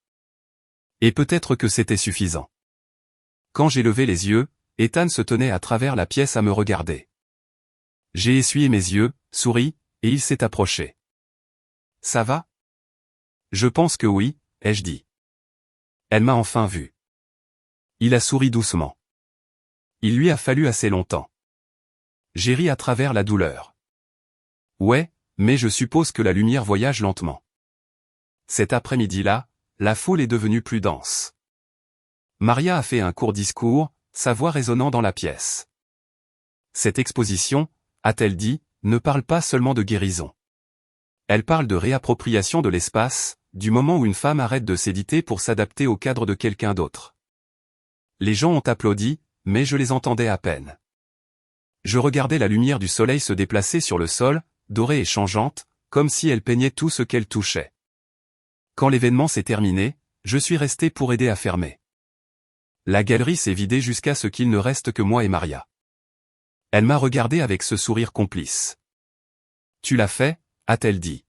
Et peut-être que c'était suffisant. Quand j'ai levé les yeux, Ethan se tenait à travers la pièce à me regarder. J'ai essuyé mes yeux, souri, et il s'est approché. Ça va? Je pense que oui, ai-je dit. Elle m'a enfin vu. Il a souri doucement. Il lui a fallu assez longtemps. J'ai ri à travers la douleur. Ouais, mais je suppose que la lumière voyage lentement. Cet après-midi-là, la foule est devenue plus dense. Maria a fait un court discours, sa voix résonnant dans la pièce. Cette exposition, a-t-elle dit, ne parle pas seulement de guérison. Elle parle de réappropriation de l'espace, du moment où une femme arrête de s'éditer pour s'adapter au cadre de quelqu'un d'autre. Les gens ont applaudi, mais je les entendais à peine. Je regardais la lumière du soleil se déplacer sur le sol, dorée et changeante, comme si elle peignait tout ce qu'elle touchait. Quand l'événement s'est terminé, je suis resté pour aider à fermer. La galerie s'est vidée jusqu'à ce qu'il ne reste que moi et Maria. Elle m'a regardé avec ce sourire complice. Tu l'as fait, a-t-elle dit.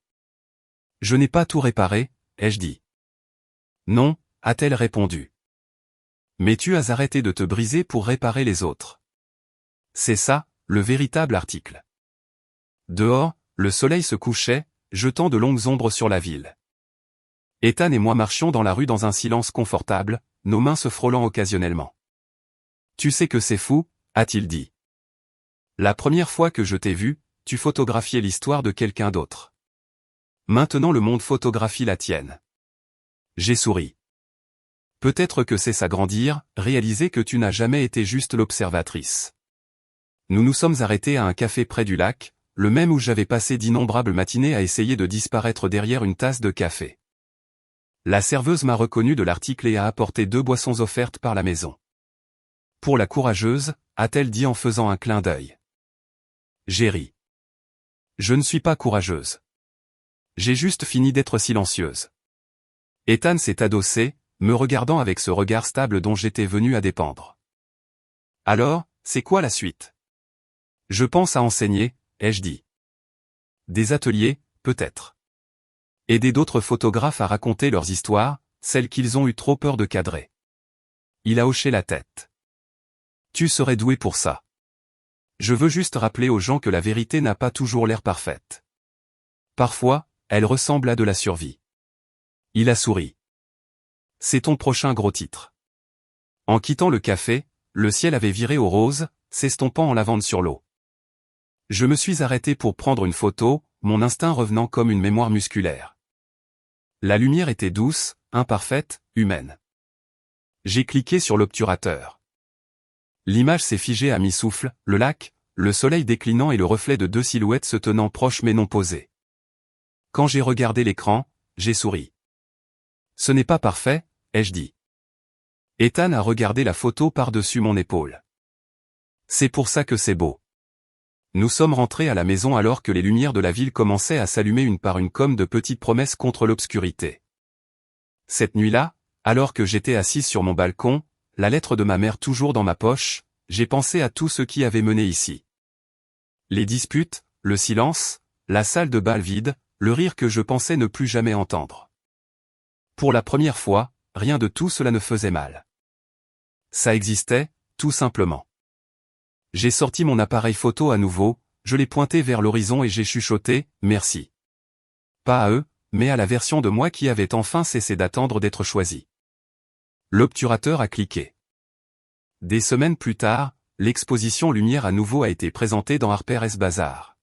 Je n'ai pas tout réparé, ai-je dit. Non, a-t-elle répondu. Mais tu as arrêté de te briser pour réparer les autres. C'est ça, le véritable article. Dehors, le soleil se couchait, jetant de longues ombres sur la ville. Ethan et moi marchions dans la rue dans un silence confortable, nos mains se frôlant occasionnellement. Tu sais que c'est fou, a-t-il dit. La première fois que je t'ai vu, tu photographiais l'histoire de quelqu'un d'autre. Maintenant le monde photographie la tienne. J'ai souri. Peut-être que c'est s'agrandir, réaliser que tu n'as jamais été juste l'observatrice. Nous nous sommes arrêtés à un café près du lac, le même où j'avais passé d'innombrables matinées à essayer de disparaître derrière une tasse de café. La serveuse m'a reconnu de l'article et a apporté 2 boissons offertes par la maison. Pour la courageuse, a-t-elle dit en faisant un clin d'œil. J'ai ri. Je ne suis pas courageuse. J'ai juste fini d'être silencieuse. Ethan s'est adossé, me regardant avec ce regard stable dont j'étais venu à dépendre. Alors, c'est quoi la suite? Je pense à enseigner, ai-je dit. Des ateliers, peut-être. Aider d'autres photographes à raconter leurs histoires, celles qu'ils ont eu trop peur de cadrer. Il a hoché la tête. Tu serais doué pour ça. Je veux juste rappeler aux gens que la vérité n'a pas toujours l'air parfaite. Parfois, elle ressemble à de la survie. Il a souri. C'est ton prochain gros titre. En quittant le café, le ciel avait viré au rose, s'estompant en lavande sur l'eau. Je me suis arrêté pour prendre une photo, mon instinct revenant comme une mémoire musculaire. La lumière était douce, imparfaite, humaine. J'ai cliqué sur l'obturateur. L'image s'est figée à mi-souffle, le lac, le soleil déclinant et le reflet de 2 silhouettes se tenant proches mais non posées. Quand j'ai regardé l'écran, j'ai souri. Ce n'est pas parfait, ai-je dit. Ethan a regardé la photo par-dessus mon épaule. C'est pour ça que c'est beau. Nous sommes rentrés à la maison alors que les lumières de la ville commençaient à s'allumer une par une comme de petites promesses contre l'obscurité. Cette nuit-là, alors que j'étais assise sur mon balcon, la lettre de ma mère toujours dans ma poche, j'ai pensé à tout ce qui avait mené ici. Les disputes, le silence, la salle de bal vide, le rire que je pensais ne plus jamais entendre. Pour la première fois, rien de tout cela ne faisait mal. Ça existait, tout simplement. J'ai sorti mon appareil photo à nouveau, je l'ai pointé vers l'horizon et j'ai chuchoté « Merci ». Pas à eux, mais à la version de moi qui avait enfin cessé d'attendre d'être choisie. L'obturateur a cliqué. Des semaines plus tard, l'exposition Lumière à nouveau a été présentée dans Harper's Bazaar.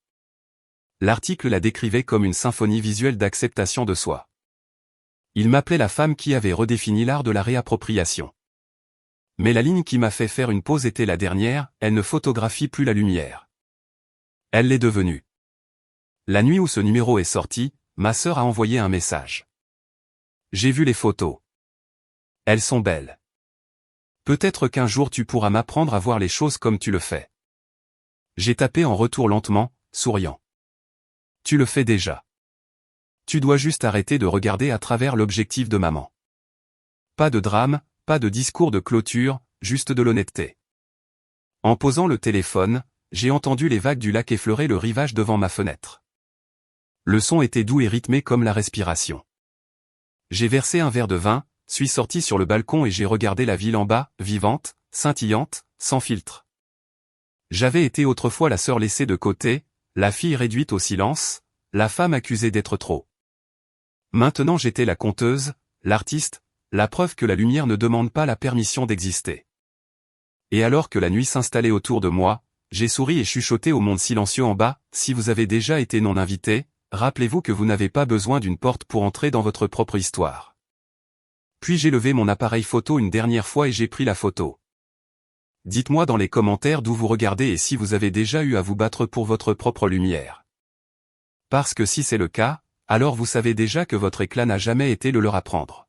L'article la décrivait comme une symphonie visuelle d'acceptation de soi. Il m'appelait la femme qui avait redéfini l'art de la réappropriation. Mais la ligne qui m'a fait faire une pause était la dernière, elle ne photographie plus la lumière. Elle l'est devenue. La nuit où ce numéro est sorti, ma sœur a envoyé un message. J'ai vu les photos. Elles sont belles. Peut-être qu'un jour tu pourras m'apprendre à voir les choses comme tu le fais. J'ai tapé en retour lentement, souriant. Tu le fais déjà. Tu dois juste arrêter de regarder à travers l'objectif de maman. Pas de drame, pas de discours de clôture, juste de l'honnêteté. En posant le téléphone, j'ai entendu les vagues du lac effleurer le rivage devant ma fenêtre. Le son était doux et rythmé comme la respiration. J'ai versé un verre de vin, suis sorti sur le balcon et j'ai regardé la ville en bas, vivante, scintillante, sans filtre. J'avais été autrefois la sœur laissée de côté, la fille réduite au silence, la femme accusée d'être trop. Maintenant j'étais la conteuse, l'artiste, la preuve que la lumière ne demande pas la permission d'exister. Et alors que la nuit s'installait autour de moi, j'ai souri et chuchoté au monde silencieux en bas, si vous avez déjà été non invité, rappelez-vous que vous n'avez pas besoin d'une porte pour entrer dans votre propre histoire. Puis j'ai levé mon appareil photo une dernière fois et j'ai pris la photo. Dites-moi dans les commentaires d'où vous regardez et si vous avez déjà eu à vous battre pour votre propre lumière. Parce que si c'est le cas, alors vous savez déjà que votre éclat n'a jamais été le leur apprendre.